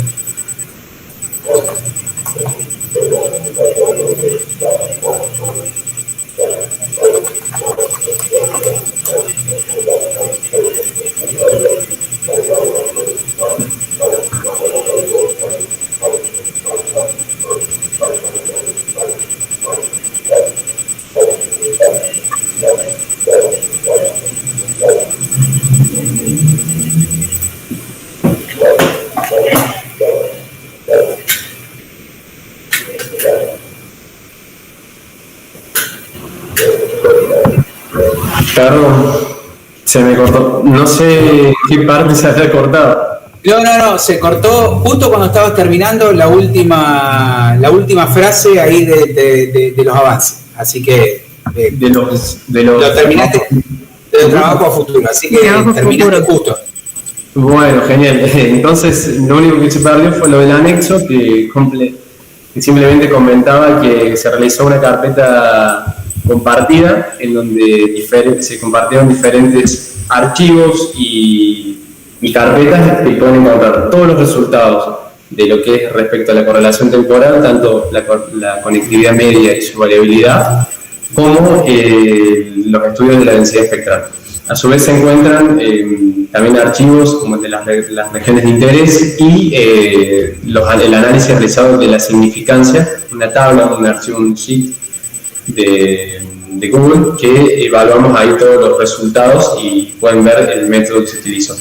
Perdón, se me cortó. No sé qué parte se había cortado. No, se cortó justo cuando estabas terminando la última frase ahí de los avances. Así que lo terminaste del trabajo a futuro, así que terminaste justo. Bueno, genial. Entonces, lo único que se perdió fue lo del anexo, que simplemente comentaba que se realizó una carpeta compartida en donde se compartieron diferentes archivos y carpetas que pueden encontrar todos los resultados de lo que es respecto a la correlación temporal, tanto la conectividad media y su variabilidad, como los estudios de la densidad espectral. A su vez se encuentran también archivos como de las regiones de interés y el análisis realizado de la significancia, una tabla, un archivo, un sheet de Google, que evaluamos ahí todos los resultados y pueden ver el método que se utilizó.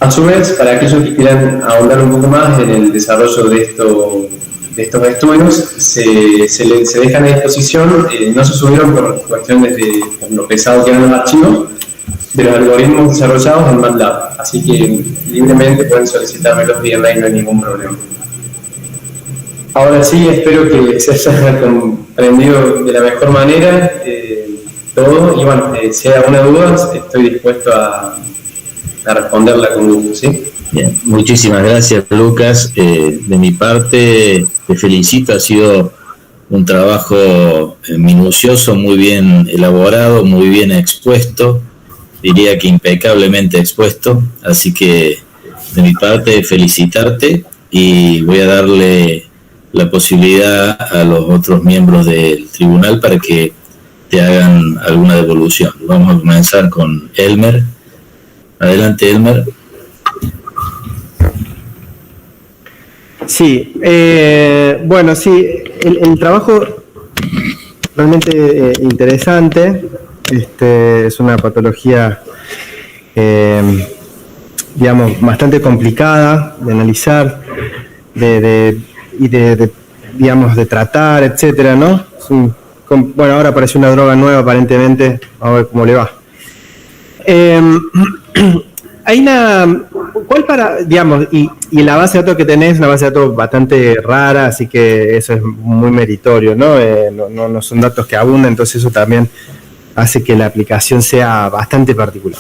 A su vez, para aquellos que quieran ahondar un poco más en el desarrollo de estos estudios se dejan a disposición, no se subieron por cuestiones de lo pesado que eran los archivos, de los algoritmos desarrollados en MATLAB, así que libremente pueden solicitármelos vía mail, no hay ningún problema. Ahora sí, espero que se haya comprendido de la mejor manera todo, y bueno, si hay alguna duda, estoy dispuesto a responderla con gusto, ¿sí? Bien, muchísimas gracias, Lucas. De mi parte, te felicito, ha sido un trabajo minucioso, muy bien elaborado, muy bien expuesto, diría que impecablemente expuesto, así que de mi parte felicitarte y voy a darle la posibilidad a los otros miembros del tribunal para que te hagan alguna devolución. Vamos a comenzar con Elmer. Adelante, Elmer. Sí, bueno, sí, el trabajo realmente interesante. Es una patología, digamos, bastante complicada de analizar, digamos, de tratar, etcétera, ¿no? Bueno, ahora apareció una droga nueva, aparentemente, vamos a ver cómo le va. Hay ¿cuál digamos, y la base de datos que tenés es una base de datos bastante rara, así que eso es muy meritorio, ¿no? No son datos que abundan, entonces eso también hace que la aplicación sea bastante particular.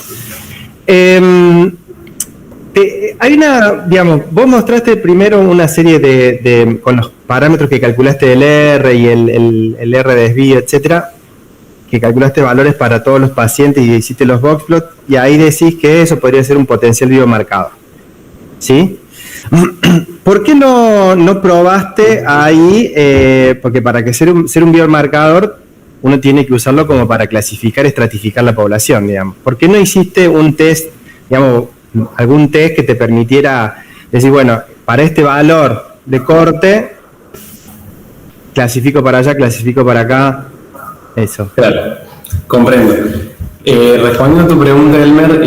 Hay digamos, vos mostraste primero una serie con los parámetros que calculaste del R y el R de desvío, etcétera, que calculaste valores para todos los pacientes y hiciste los boxplots, y ahí decís que eso podría ser un potencial biomarcador, ¿sí? ¿Por qué no probaste ahí? Porque para que ser un biomarcador uno tiene que usarlo como para clasificar, estratificar la población, digamos. ¿Por qué no hiciste un test, digamos, algún test que te permitiera decir, bueno, para este valor de corte, clasifico para allá, clasifico para acá? Eso. Claro, comprendo. Respondiendo a tu pregunta, Elmer,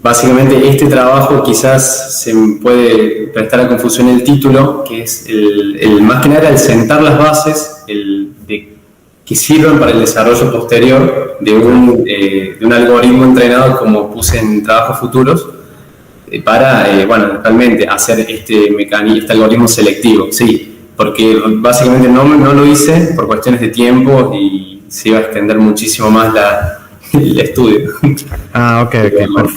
básicamente este trabajo quizás se puede prestar a confusión el título, que es más que nada el sentar las bases, que sirvan para el desarrollo posterior de un algoritmo entrenado, como puse en trabajos futuros, para, bueno, realmente hacer este algoritmo selectivo, sí. Porque básicamente no lo hice por cuestiones de tiempo y se iba a extender muchísimo más el estudio. Ok.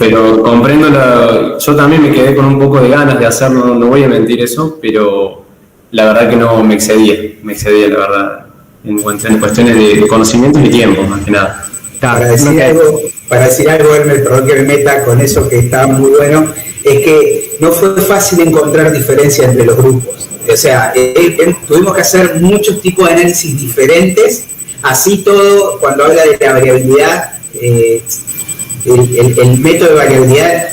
Pero comprendo, yo también me quedé con un poco de ganas de hacerlo, no voy a mentir eso, pero la verdad que no me excedía la verdad, en cuestiones de conocimientos y tiempo, más que nada. Para decir algo, Elmer, perdón que me meta con eso que está muy bueno, es que no fue fácil encontrar diferencias entre los grupos. O sea, tuvimos que hacer muchos tipos de análisis diferentes, así todo, cuando habla de la variabilidad, el método de variabilidad,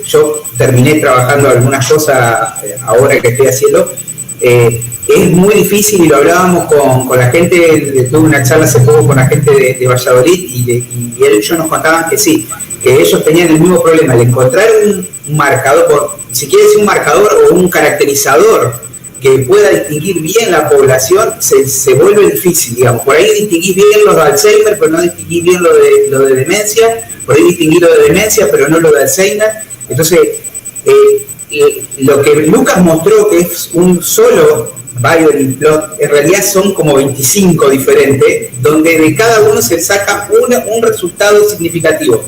yo terminé trabajando algunas cosas ahora que estoy haciendo, es muy difícil, y lo hablábamos con la gente, tuve una charla hace poco con la gente de Valladolid, y ellos nos contaban que sí, que ellos tenían el mismo problema, el encontrar un marcador, si quieres un marcador o un caracterizador que pueda distinguir bien la población, se vuelve difícil, digamos. Por ahí distinguís bien los de Alzheimer, pero no distinguís bien lo de demencia, por ahí distinguís lo de demencia, pero no lo de Alzheimer. Entonces, lo que Lucas mostró, que es un solo Bayern plot, en realidad son como 25 diferentes, donde de cada uno se saca un resultado significativo.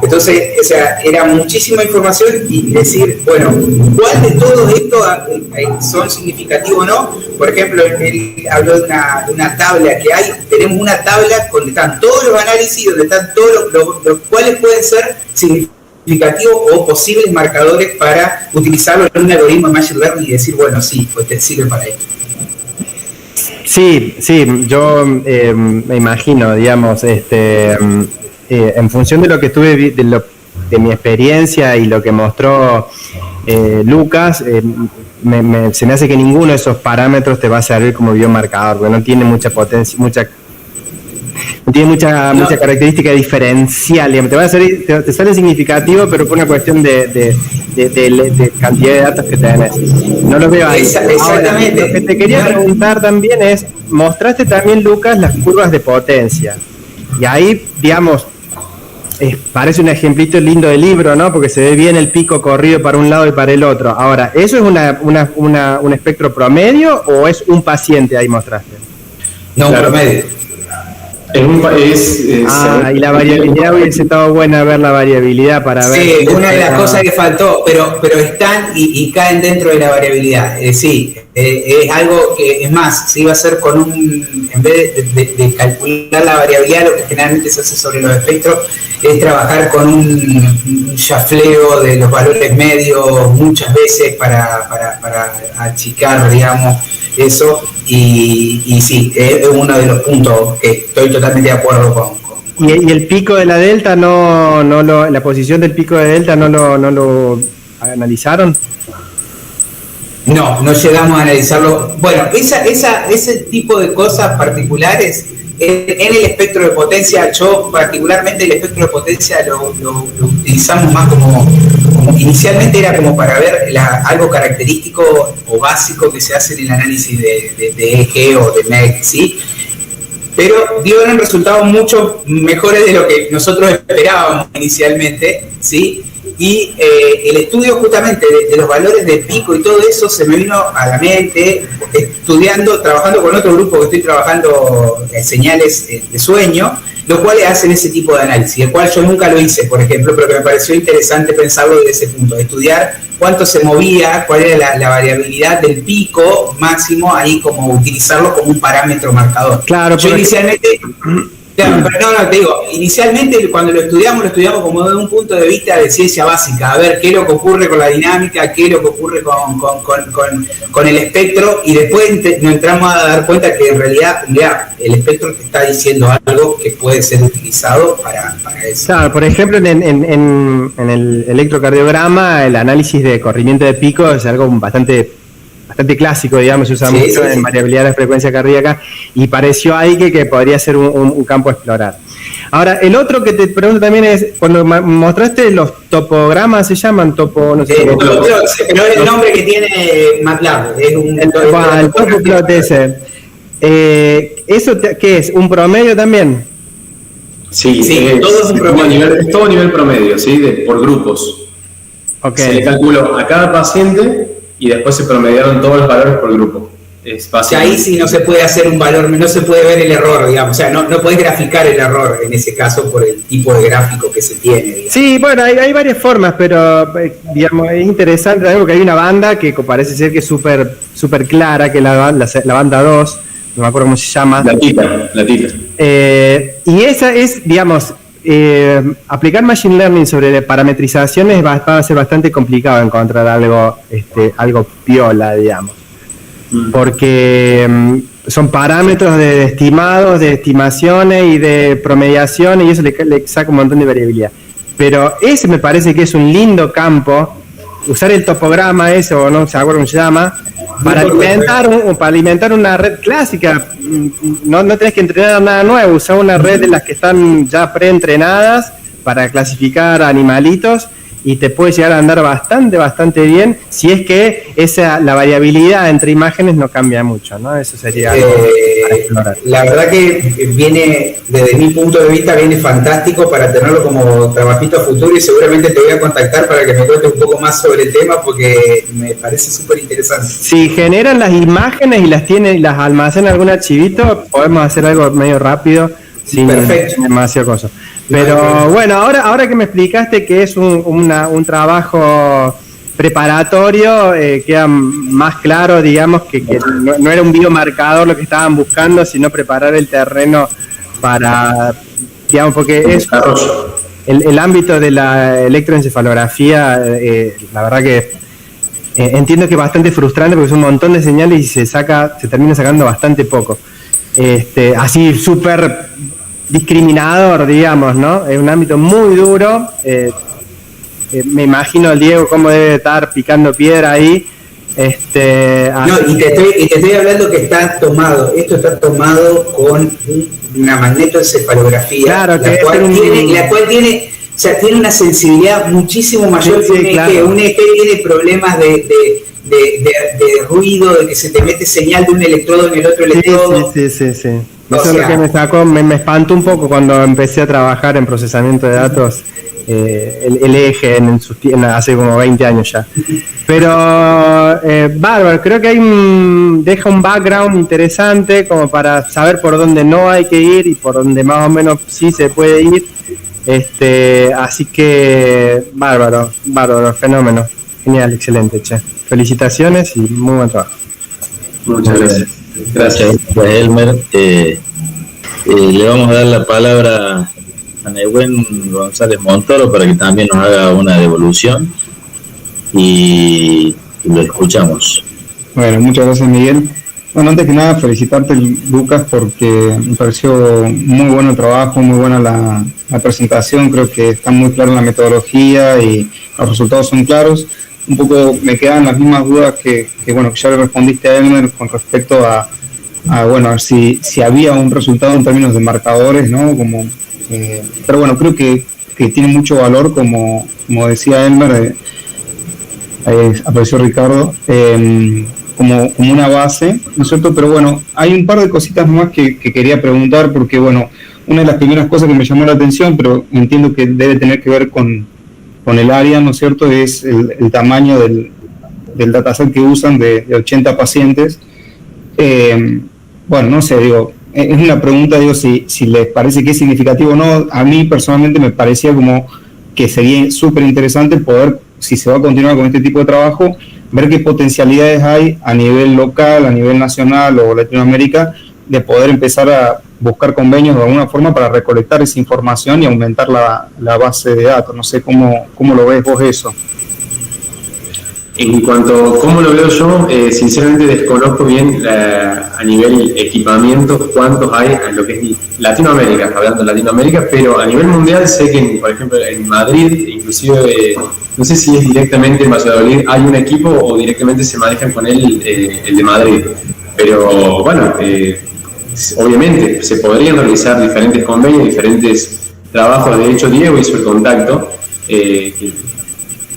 Entonces, o sea, era muchísima información, y decir, bueno, ¿cuál de todos estos son significativos o no? Por ejemplo, él habló de una tabla que hay, tenemos una tabla donde están todos los análisis, donde están todos los cuales pueden ser significativos o posibles marcadores para utilizarlo en un algoritmo de Machine Learning y decir, bueno, sí, pues te sirve para esto. Sí, yo me imagino, digamos, en función de lo que estuve, de mi experiencia y lo que mostró Lucas, se me hace que ninguno de esos parámetros te va a servir como biomarcador, porque no tiene mucha potencia, mucha característica diferencial, digamos. Te sale significativo, pero por una cuestión de de cantidad de datos que tenés. No lo veo ahí. Exactamente. Ahora, lo que te quería preguntar también es, mostraste también, Lucas, las curvas de potencia. Y ahí, digamos, parece un ejemplito lindo de libro, ¿no? Porque se ve bien el pico corrido para un lado y para el otro. Ahora, ¿eso es un espectro promedio o es un paciente ahí mostraste? No, claro. Un promedio. Y la variabilidad, hubiese estado buena ver la variabilidad para ver. Sí, una de las cosas que faltó, pero están y caen dentro de la variabilidad. Sí, es algo que, es más, se iba a hacer con en vez de calcular la variabilidad, lo que generalmente se hace sobre los espectros es trabajar con un chafleo de los valores medios muchas veces para achicar, digamos, eso. Y sí, es uno de los puntos que estoy totalmente de acuerdo con. ¿Y el pico de la delta la posición del pico de delta no lo analizaron? No llegamos a analizarlo. Bueno, ese tipo de cosas particulares en el espectro de potencia, yo particularmente el espectro de potencia lo utilizamos más como inicialmente era como para ver algo característico o básico que se hace en el análisis de EEG o de MEC, ¿sí? Pero dieron resultados mucho mejores de lo que nosotros esperábamos inicialmente, ¿sí? Y el estudio justamente de los valores de pico y todo eso se me vino a la mente trabajando con otro grupo que estoy trabajando en señales de sueño, los cuales hacen ese tipo de análisis, el cual yo nunca lo hice, por ejemplo, pero que me pareció interesante pensarlo desde ese punto, de estudiar cuánto se movía, cuál era la variabilidad del pico máximo, ahí como utilizarlo como un parámetro marcador. Claro, yo inicialmente... Claro, pero no, te digo, inicialmente cuando lo estudiamos como desde un punto de vista de ciencia básica, a ver qué es lo que ocurre con la dinámica, qué es lo que ocurre con el espectro, y después nos entramos a dar cuenta que en realidad el espectro te está diciendo algo que puede ser utilizado para eso. Claro, por ejemplo, en el electrocardiograma, el análisis de corrimiento de pico es algo bastante clásico, digamos, se usa mucho en variabilidad de la frecuencia cardíaca, y pareció ahí que podría ser un campo a explorar. Ahora, el otro que te pregunto también es, cuando mostraste los topogramas, se llaman no sé. Pero es el nombre que tiene MATLAB, es el topoplot ese. ¿Eso qué es? ¿Un promedio también? Sí, todo es un promedio. Es todo nivel promedio, ¿sí? Por grupos. Okay. Se le calculó a cada paciente y después se promediaron todos los valores por grupo. O sea, ahí sí no se puede hacer un valor, no se puede ver el error, digamos, o sea, no podés graficar el error en ese caso por el tipo de gráfico que se tiene, digamos. Sí, bueno, hay varias formas, pero digamos, es interesante algo que hay una banda que parece ser que es súper clara, que es la banda 2, no me acuerdo cómo se llama. La tita. Y esa es, digamos, aplicar Machine Learning sobre parametrizaciones va a ser bastante complicado encontrar algo piola, digamos. Porque son parámetros de estimados, de estimaciones y de promediaciones, y eso le saca un montón de variabilidad. Pero ese me parece que es un lindo campo, usar el topograma ese, o no se acuerda cómo se llama, para alimentar una red clásica. No tenés que entrenar nada nuevo, usar una red de las que están ya preentrenadas para clasificar animalitos, y te puede llegar a andar bastante bien, si es que la variabilidad entre imágenes no cambia mucho, ¿no? Eso sería algo para explorar. La verdad que viene, desde mi punto de vista, viene fantástico para tenerlo como trabajito a futuro, y seguramente te voy a contactar para que me cuentes un poco más sobre el tema, porque me parece súper interesante. Si generan las imágenes y las almacenan en algún archivito, podemos hacer algo medio rápido, sin demasiado cosa. Pero bueno, ahora que me explicaste que es un trabajo preparatorio, queda más claro, digamos, que no era un biomarcador lo que estaban buscando, sino preparar el terreno para, digamos, porque es el ámbito de la electroencefalografía, la verdad que entiendo que es bastante frustrante porque son un montón de señales y se termina sacando bastante poco. Así súper discriminador, digamos, ¿no? Es un ámbito muy duro. Me imagino el Diego cómo debe estar picando piedra ahí. Y te estoy hablando que esto está tomado con una magnetoencefalografía, claro, la cual tiene O sea, tiene una sensibilidad muchísimo mayor que un EEG. Un EEG tiene problemas de ruido, de que se te mete señal de un electrodo en el otro electrodo. Sí. Eso es lo que me sacó, me espantó un poco cuando empecé a trabajar en procesamiento de datos, el EEG hace como 20 años ya. Pero bárbaro, creo que deja un background interesante como para saber por dónde no hay que ir y por dónde más o menos sí se puede ir. Así que bárbaro, fenómeno, genial, excelente, che. Felicitaciones y muy buen trabajo. Muchas gracias. Gracias, Elmer. Le vamos a dar la palabra a Nehuen González Montoro para que también nos haga una devolución y lo escuchamos. Bueno, muchas gracias, Miguel. Bueno, antes que nada, felicitarte, Lucas, porque me pareció muy bueno el trabajo, muy buena la presentación. Creo que está muy clara la metodología y los resultados son claros. Un poco me quedan las mismas dudas que ya le respondiste a Elmer con respecto a si había un resultado en términos de marcadores, ¿no? Pero bueno, creo que tiene mucho valor, como decía Elmer, apareció Ricardo, como una base, ¿no es cierto? Pero bueno, hay un par de cositas más que quería preguntar, porque bueno, una de las primeras cosas que me llamó la atención, pero entiendo que debe tener que ver con el área, ¿no es cierto?, es el tamaño del dataset que usan de 80 pacientes. Bueno, no sé, es una pregunta, si les parece que es significativo o no. A mí personalmente me parecía como que sería súper interesante poder, si se va a continuar con este tipo de trabajo, ver qué potencialidades hay a nivel local, a nivel nacional o Latinoamérica, de poder empezar a buscar convenios de alguna forma para recolectar esa información y aumentar la base de datos. No sé cómo lo ves vos eso. En cuanto a cómo lo veo yo, sinceramente desconozco bien a nivel equipamiento cuántos hay en lo que es Latinoamérica, hablando de Latinoamérica, pero a nivel mundial sé que, por ejemplo, en Madrid, inclusive, no sé si es directamente en Valladolid, hay un equipo o directamente se manejan con él el de Madrid. Pero bueno, obviamente se podrían realizar diferentes convenios, diferentes trabajos. De hecho, Diego hizo el contacto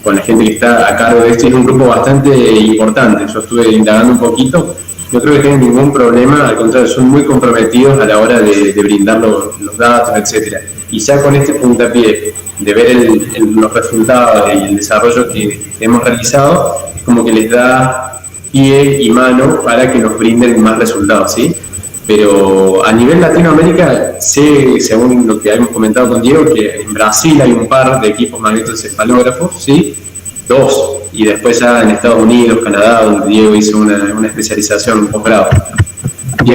con la gente que está a cargo de esto, y es un grupo bastante importante. Yo estuve indagando un poquito, no creo que tengan ningún problema, al contrario, son muy comprometidos a la hora de brindar los datos, etcétera. Y ya con este puntapié de ver los resultados y el desarrollo que hemos realizado, es como que les da pie y mano para que nos brinden más resultados, ¿sí? Pero a nivel Latinoamérica, sé, según lo que hemos comentado con Diego, que en Brasil hay un par de equipos magnetoencefalógrafos, ¿sí? 2, y después ya en Estados Unidos, Canadá, donde Diego hizo una especialización, un posgrado.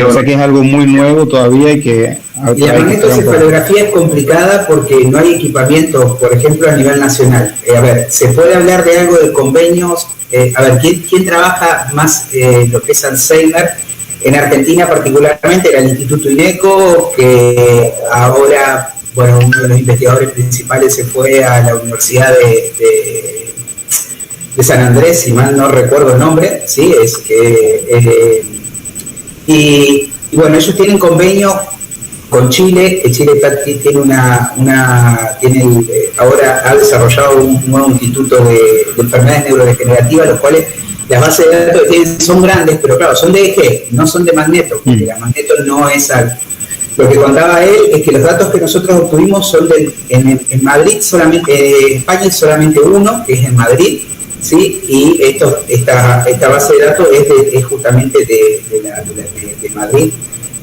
O sea que es algo muy nuevo todavía y que... La magnetoencefalografía es complicada porque no hay equipamiento, por ejemplo, a nivel nacional. A ver, se puede hablar de algo de convenios. A ver, ¿quién trabaja más lo que es Alzheimer? En Argentina particularmente era el Instituto INECO, que ahora, bueno, uno de los investigadores principales se fue a la Universidad de San Andrés, si mal no recuerdo el nombre, ¿sí? Y bueno, ellos tienen convenio con Chile, que Chile tiene ahora ha desarrollado un nuevo instituto de enfermedades neurodegenerativas, los cuales las bases de datos son grandes, pero claro, son de EEG, no son de magneto, porque la magneto no es algo. Lo que contaba él es que los datos que nosotros obtuvimos son en Madrid solamente, en España es solamente uno, que es en Madrid, ¿sí? Y esta base de datos es justamente de Madrid.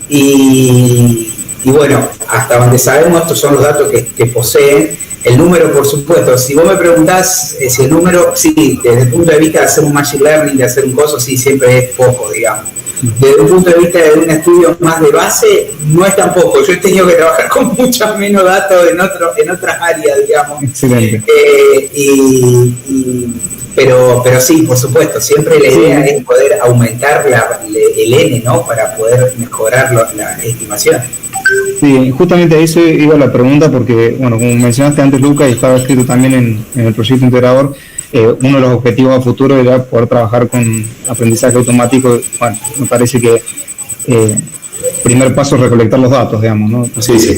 Y bueno, hasta donde sabemos, estos son los datos que poseen. El número, por supuesto, si vos me preguntás si el número, sí, desde el punto de vista de hacer un machine learning, de hacer un coso, sí, siempre es poco, digamos. Desde un punto de vista de un estudio más de base, no es tan poco. Yo he tenido que trabajar con muchos menos datos en otras áreas, digamos. Excelente. Pero sí, por supuesto, siempre la idea es poder aumentar el N, ¿no? Para poder mejorar la estimación. Sí, justamente a eso iba la pregunta, porque, bueno, como mencionaste antes, Lucas, y estaba escrito también en el proyecto integrador, uno de los objetivos a futuro era poder trabajar con aprendizaje automático. Bueno, me parece que primer paso es recolectar los datos, digamos, ¿no? Sí.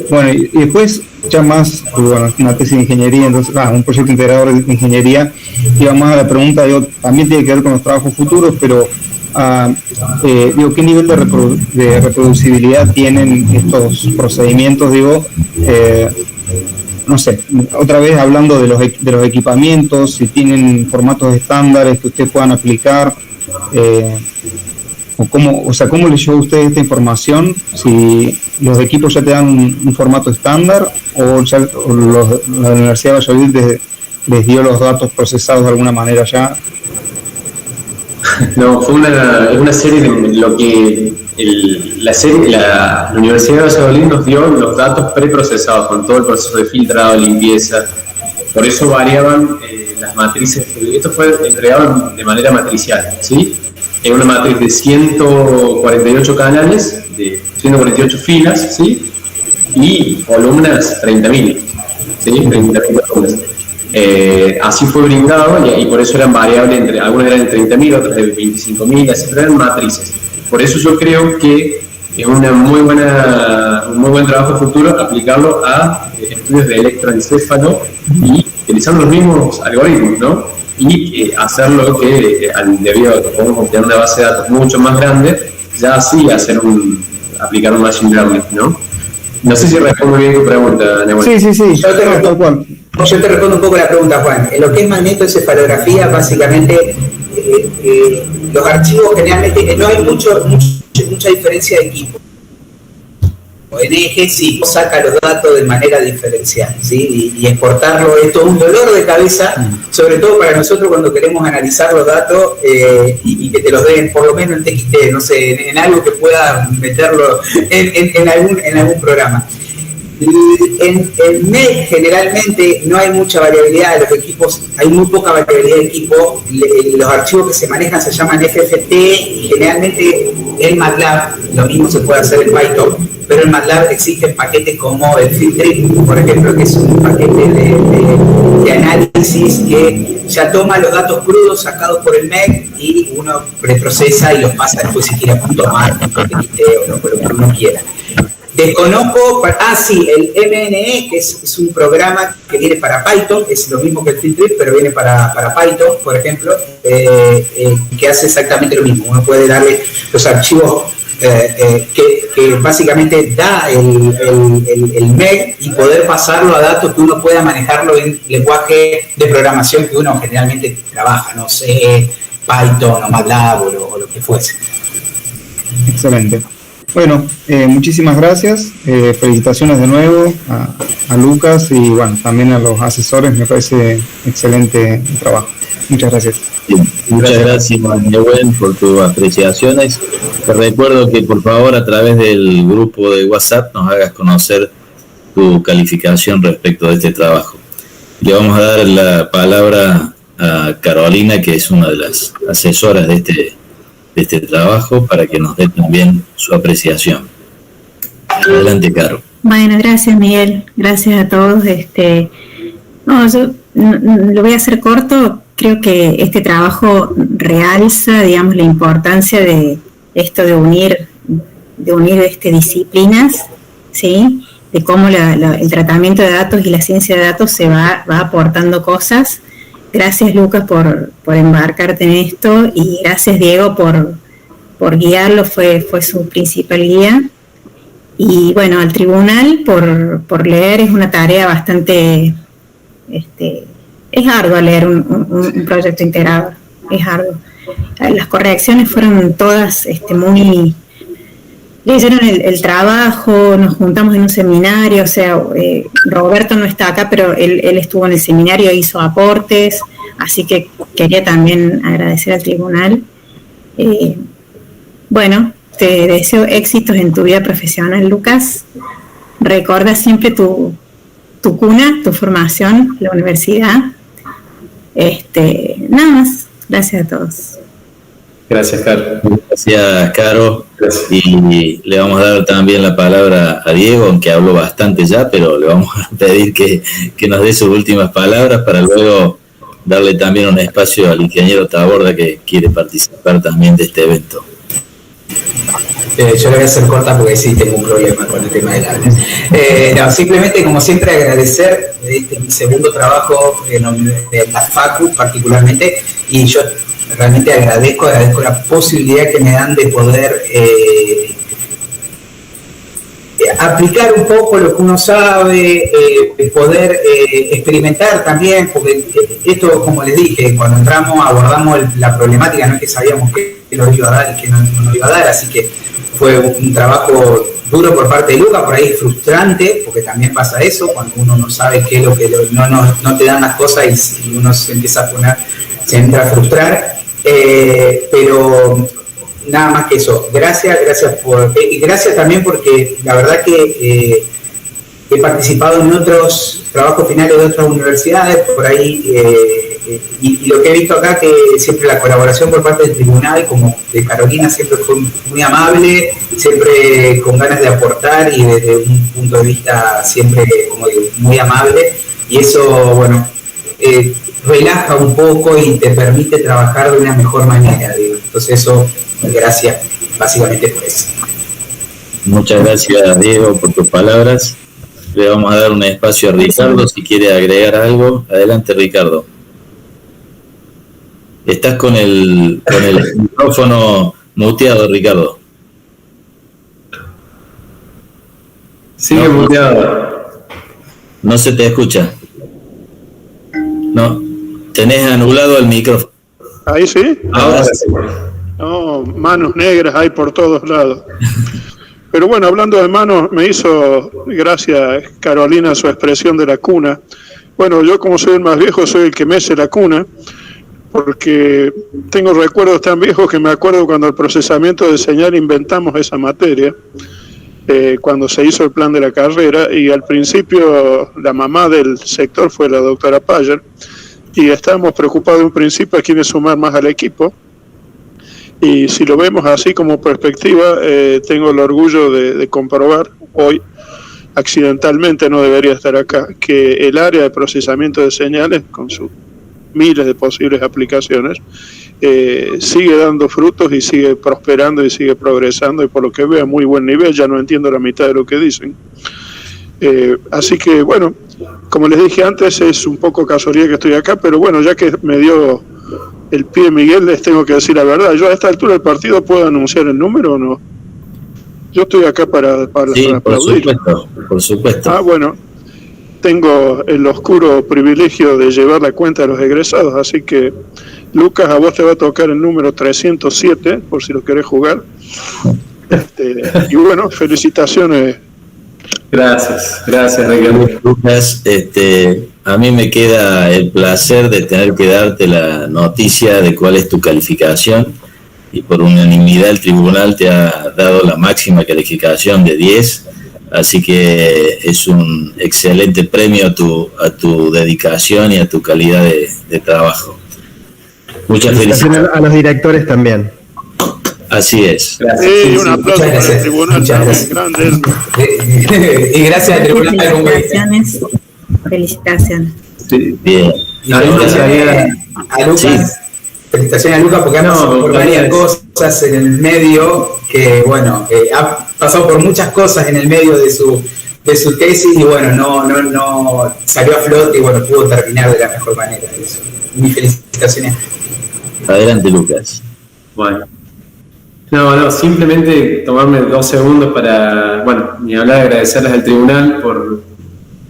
Bueno, y después ya más, bueno, una tesis de ingeniería, entonces, un proyecto integrador de ingeniería, iba más a la pregunta, también tiene que ver con los trabajos futuros, pero ¿qué nivel de reproducibilidad tienen estos procedimientos? No sé, otra vez hablando de los equipamientos, si tienen formatos estándares que ustedes puedan aplicar, ¿cómo les llegó a ustedes esta información? Si los equipos ya te dan un formato estándar o la Universidad de Valladolid les dio los datos procesados de alguna manera ya. No, fue una serie de lo que la Universidad de Valladolid nos dio los datos preprocesados con todo el proceso de filtrado, limpieza. Por eso variaban las matrices. Esto fue entregado de manera matricial, ¿sí? En una matriz de 148 canales, de 148 filas, ¿sí? Y columnas 30.000, ¿sí? 30.000 columnas. Así fue brindado y por eso eran variables, algunas eran de 30.000, otras de 25.000, así eran matrices. Por eso yo creo que es un muy buen trabajo futuro aplicarlo a estudios de electroencéfalo y utilizando los mismos algoritmos, ¿no? Y hacerlo que debido a que podemos obtener una base de datos mucho más grande, ya así aplicar un machine learning, ¿no? No sé si respondo bien tu pregunta, Neuel. Sí. Yo te respondo un poco la pregunta, Juan. En lo que es magnetoencefalografía, básicamente, los archivos generalmente no hay mucha diferencia de equipo. En eje sí, saca los datos de manera diferencial, ¿sí? Y exportarlo es todo un dolor de cabeza, sobre todo para nosotros cuando queremos analizar los datos y que te los den por lo menos en TXT, no sé, en algo que pueda meterlo en algún programa. En MEC generalmente no hay mucha variabilidad de los equipos, hay muy poca variabilidad de equipo. Los archivos que se manejan se llaman FFT y generalmente en MATLAB, lo mismo se puede hacer en Python, pero en MATLAB existen paquetes como el Filtrip, por ejemplo, que es un paquete de análisis que ya toma los datos crudos sacados por el MEC y uno preprocesa y los pasa después si quiere a punto .mar, .txt o lo que uno quiera. Desconozco, el MNE, que es un programa que viene para Python, es lo mismo que el Filtrip, pero viene para Python, por ejemplo, que hace exactamente lo mismo. Uno puede darle los archivos que básicamente da el MEG y poder pasarlo a datos que uno pueda manejarlo en lenguaje de programación que uno generalmente trabaja, no sé, Python o MATLAB o lo que fuese. Excelente. Bueno, muchísimas gracias, felicitaciones de nuevo a Lucas y bueno, también a los asesores, me parece excelente el trabajo. Muchas gracias. Sí, muchas gracias, Neuel, por tus apreciaciones. Te recuerdo que por favor a través del grupo de WhatsApp nos hagas conocer tu calificación respecto de este trabajo. Le vamos a dar la palabra a Carolina, que es una de las asesoras de este trabajo, para que nos dé también su apreciación. Adelante, Caro. Bueno, gracias, Miguel. Gracias a todos. Yo lo voy a hacer corto. Creo que este trabajo realza, digamos, la importancia de esto de unir disciplinas, ¿sí? De cómo el tratamiento de datos y la ciencia de datos se va aportando cosas. Gracias, Lucas, por embarcarte en esto y gracias, Diego, por guiarlo, fue su principal guía. Y bueno, al tribunal por leer, es una tarea bastante, es arduo leer un proyecto integrado, es arduo. Las correcciones fueron todas muy... Leyeron el trabajo, nos juntamos en un seminario, o sea, Roberto no está acá, pero él estuvo en el seminario, hizo aportes, así que quería también agradecer al tribunal. Bueno, te deseo éxitos en tu vida profesional, Lucas. Recuerda siempre tu cuna, tu formación, la universidad. Nada más, gracias a todos. Gracias, Caro. Gracias, Caro. Gracias. Y le vamos a dar también la palabra a Diego, aunque habló bastante ya, pero le vamos a pedir que nos dé sus últimas palabras para luego darle también un espacio al ingeniero Taborda, que quiere participar también de este evento. Yo le voy a hacer corta porque sí tengo un problema con el tema del habla. No, simplemente, como siempre, agradecer mi segundo trabajo en la Facu particularmente, y yo realmente agradezco la posibilidad que me dan de poder aplicar un poco lo que uno sabe, poder experimentar también, porque esto, como les dije, cuando entramos abordamos la problemática, no es que sabíamos qué nos iba a dar y qué no nos iba a dar, así que fue un trabajo duro por parte de Lucas, por ahí frustrante, porque también pasa eso, cuando uno no sabe qué es lo que no te dan las cosas y uno se empieza a poner, se entra a frustrar, pero nada más que eso. Gracias y gracias también porque la verdad que he participado en otros trabajos finales de otras universidades, por ahí, y lo que he visto acá, que siempre la colaboración por parte del tribunal, como de Carolina, siempre fue muy amable, siempre con ganas de aportar y desde un punto de vista siempre, como digo, muy amable, y eso, bueno, relaja un poco y te permite trabajar de una mejor manera, digo. Entonces eso, gracias básicamente por eso. Muchas gracias, Diego, por tus palabras. Le vamos a dar un espacio a Ricardo si quiere agregar algo. Adelante, Ricardo. Estás con el micrófono muteado, Ricardo. Sigue muteado. No se te escucha. No, tenés anulado el micrófono. ¿Ahí sí? Ahora sí. No, manos negras hay por todos lados. Pero bueno, hablando de manos, me hizo gracia Carolina su expresión de la cuna. Bueno, yo como soy el más viejo, soy el que mece la cuna, porque tengo recuerdos tan viejos que me acuerdo cuando el procesamiento de señal inventamos esa materia, cuando se hizo el plan de la carrera, y al principio la mamá del sector fue la doctora Payer, y estábamos preocupados en un principio a quiénes sumar más al equipo. Y si lo vemos así como perspectiva, tengo el orgullo de comprobar hoy, accidentalmente no debería estar acá, que el área de procesamiento de señales, con sus miles de posibles aplicaciones, sigue dando frutos y sigue prosperando y sigue progresando, y por lo que veo a muy buen nivel, ya no entiendo la mitad de lo que dicen. Así que bueno, como les dije antes, es un poco casualidad que estoy acá, pero bueno, ya que me dio el pie Miguel, les tengo que decir la verdad. Yo a esta altura del partido puedo anunciar el número o no. Yo estoy acá para sí, aplaudir. Por supuesto. Ah, bueno, tengo el oscuro privilegio de llevar la cuenta de los egresados, así que Lucas, a vos te va a tocar el número 307, por si lo querés jugar. Y bueno, felicitaciones. Gracias, Ricardo. Lucas, a mí me queda el placer de tener que darte la noticia de cuál es tu calificación, y por unanimidad el tribunal te ha dado la máxima calificación de 10, así que es un excelente premio a tu dedicación y a tu calidad de trabajo. Muchas felicidades. A los directores también. Así es. Gracias. Sí, un aplauso para el tribunal también grande. Y gracias al tribunal. Felicitaciones. Sí. Bien. A Lucas, felicitaciones a Lucas porque ha pasado por varias cosas en el medio, que bueno, ha pasado por muchas cosas en el medio de su tesis, y bueno, no salió a flote y bueno, pudo terminar de la mejor manera. Eso. Mis felicitaciones. Adelante, Lucas. Bueno. No, simplemente tomarme 2 segundos para, bueno, ni hablar de agradecerles al tribunal por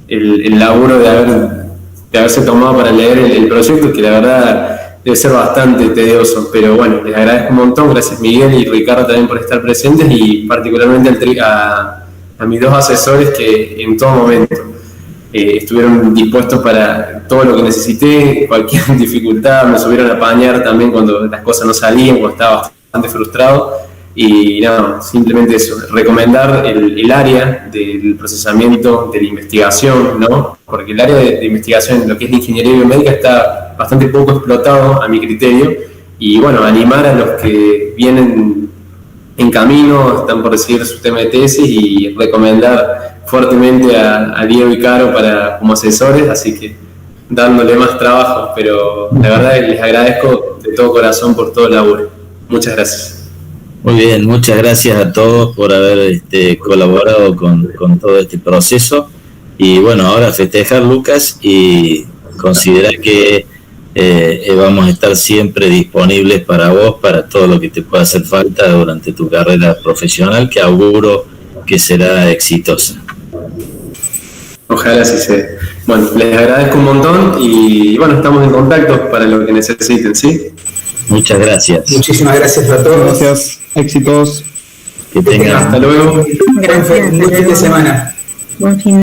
el laburo de haberse tomado para leer el proyecto, que la verdad debe ser bastante tedioso, pero bueno, les agradezco un montón. Gracias Miguel y Ricardo también por estar presentes, y particularmente a mis 2 asesores que en todo momento estuvieron dispuestos para todo lo que necesité, cualquier dificultad, me subieron a apañar también cuando las cosas no salían, cuando estaba bastante frustrado. Y nada, simplemente eso, recomendar el área del procesamiento de la investigación, ¿no? Porque el área de investigación en lo que es la ingeniería biomédica está bastante poco explotado a mi criterio, y bueno, animar a los que vienen en camino, están por recibir su tema de tesis, y recomendar fuertemente a Diego y Caro como asesores, así que dándole más trabajo, pero la verdad les agradezco de todo corazón por todo el laburo. Muchas gracias. Muy bien, muchas gracias a todos por haber colaborado con todo este proceso. Y bueno, ahora festejar, Lucas, y considerar que vamos a estar siempre disponibles para vos, para todo lo que te pueda hacer falta durante tu carrera profesional, que auguro que será exitosa. Ojalá así sea. Bueno, les agradezco un montón y bueno, estamos en contacto para lo que necesiten, ¿sí? Muchas gracias. Muchísimas gracias a todos. Gracias, éxitos. Que tengan. Hasta luego. Gracias. Buen fin de semana. Buen fin.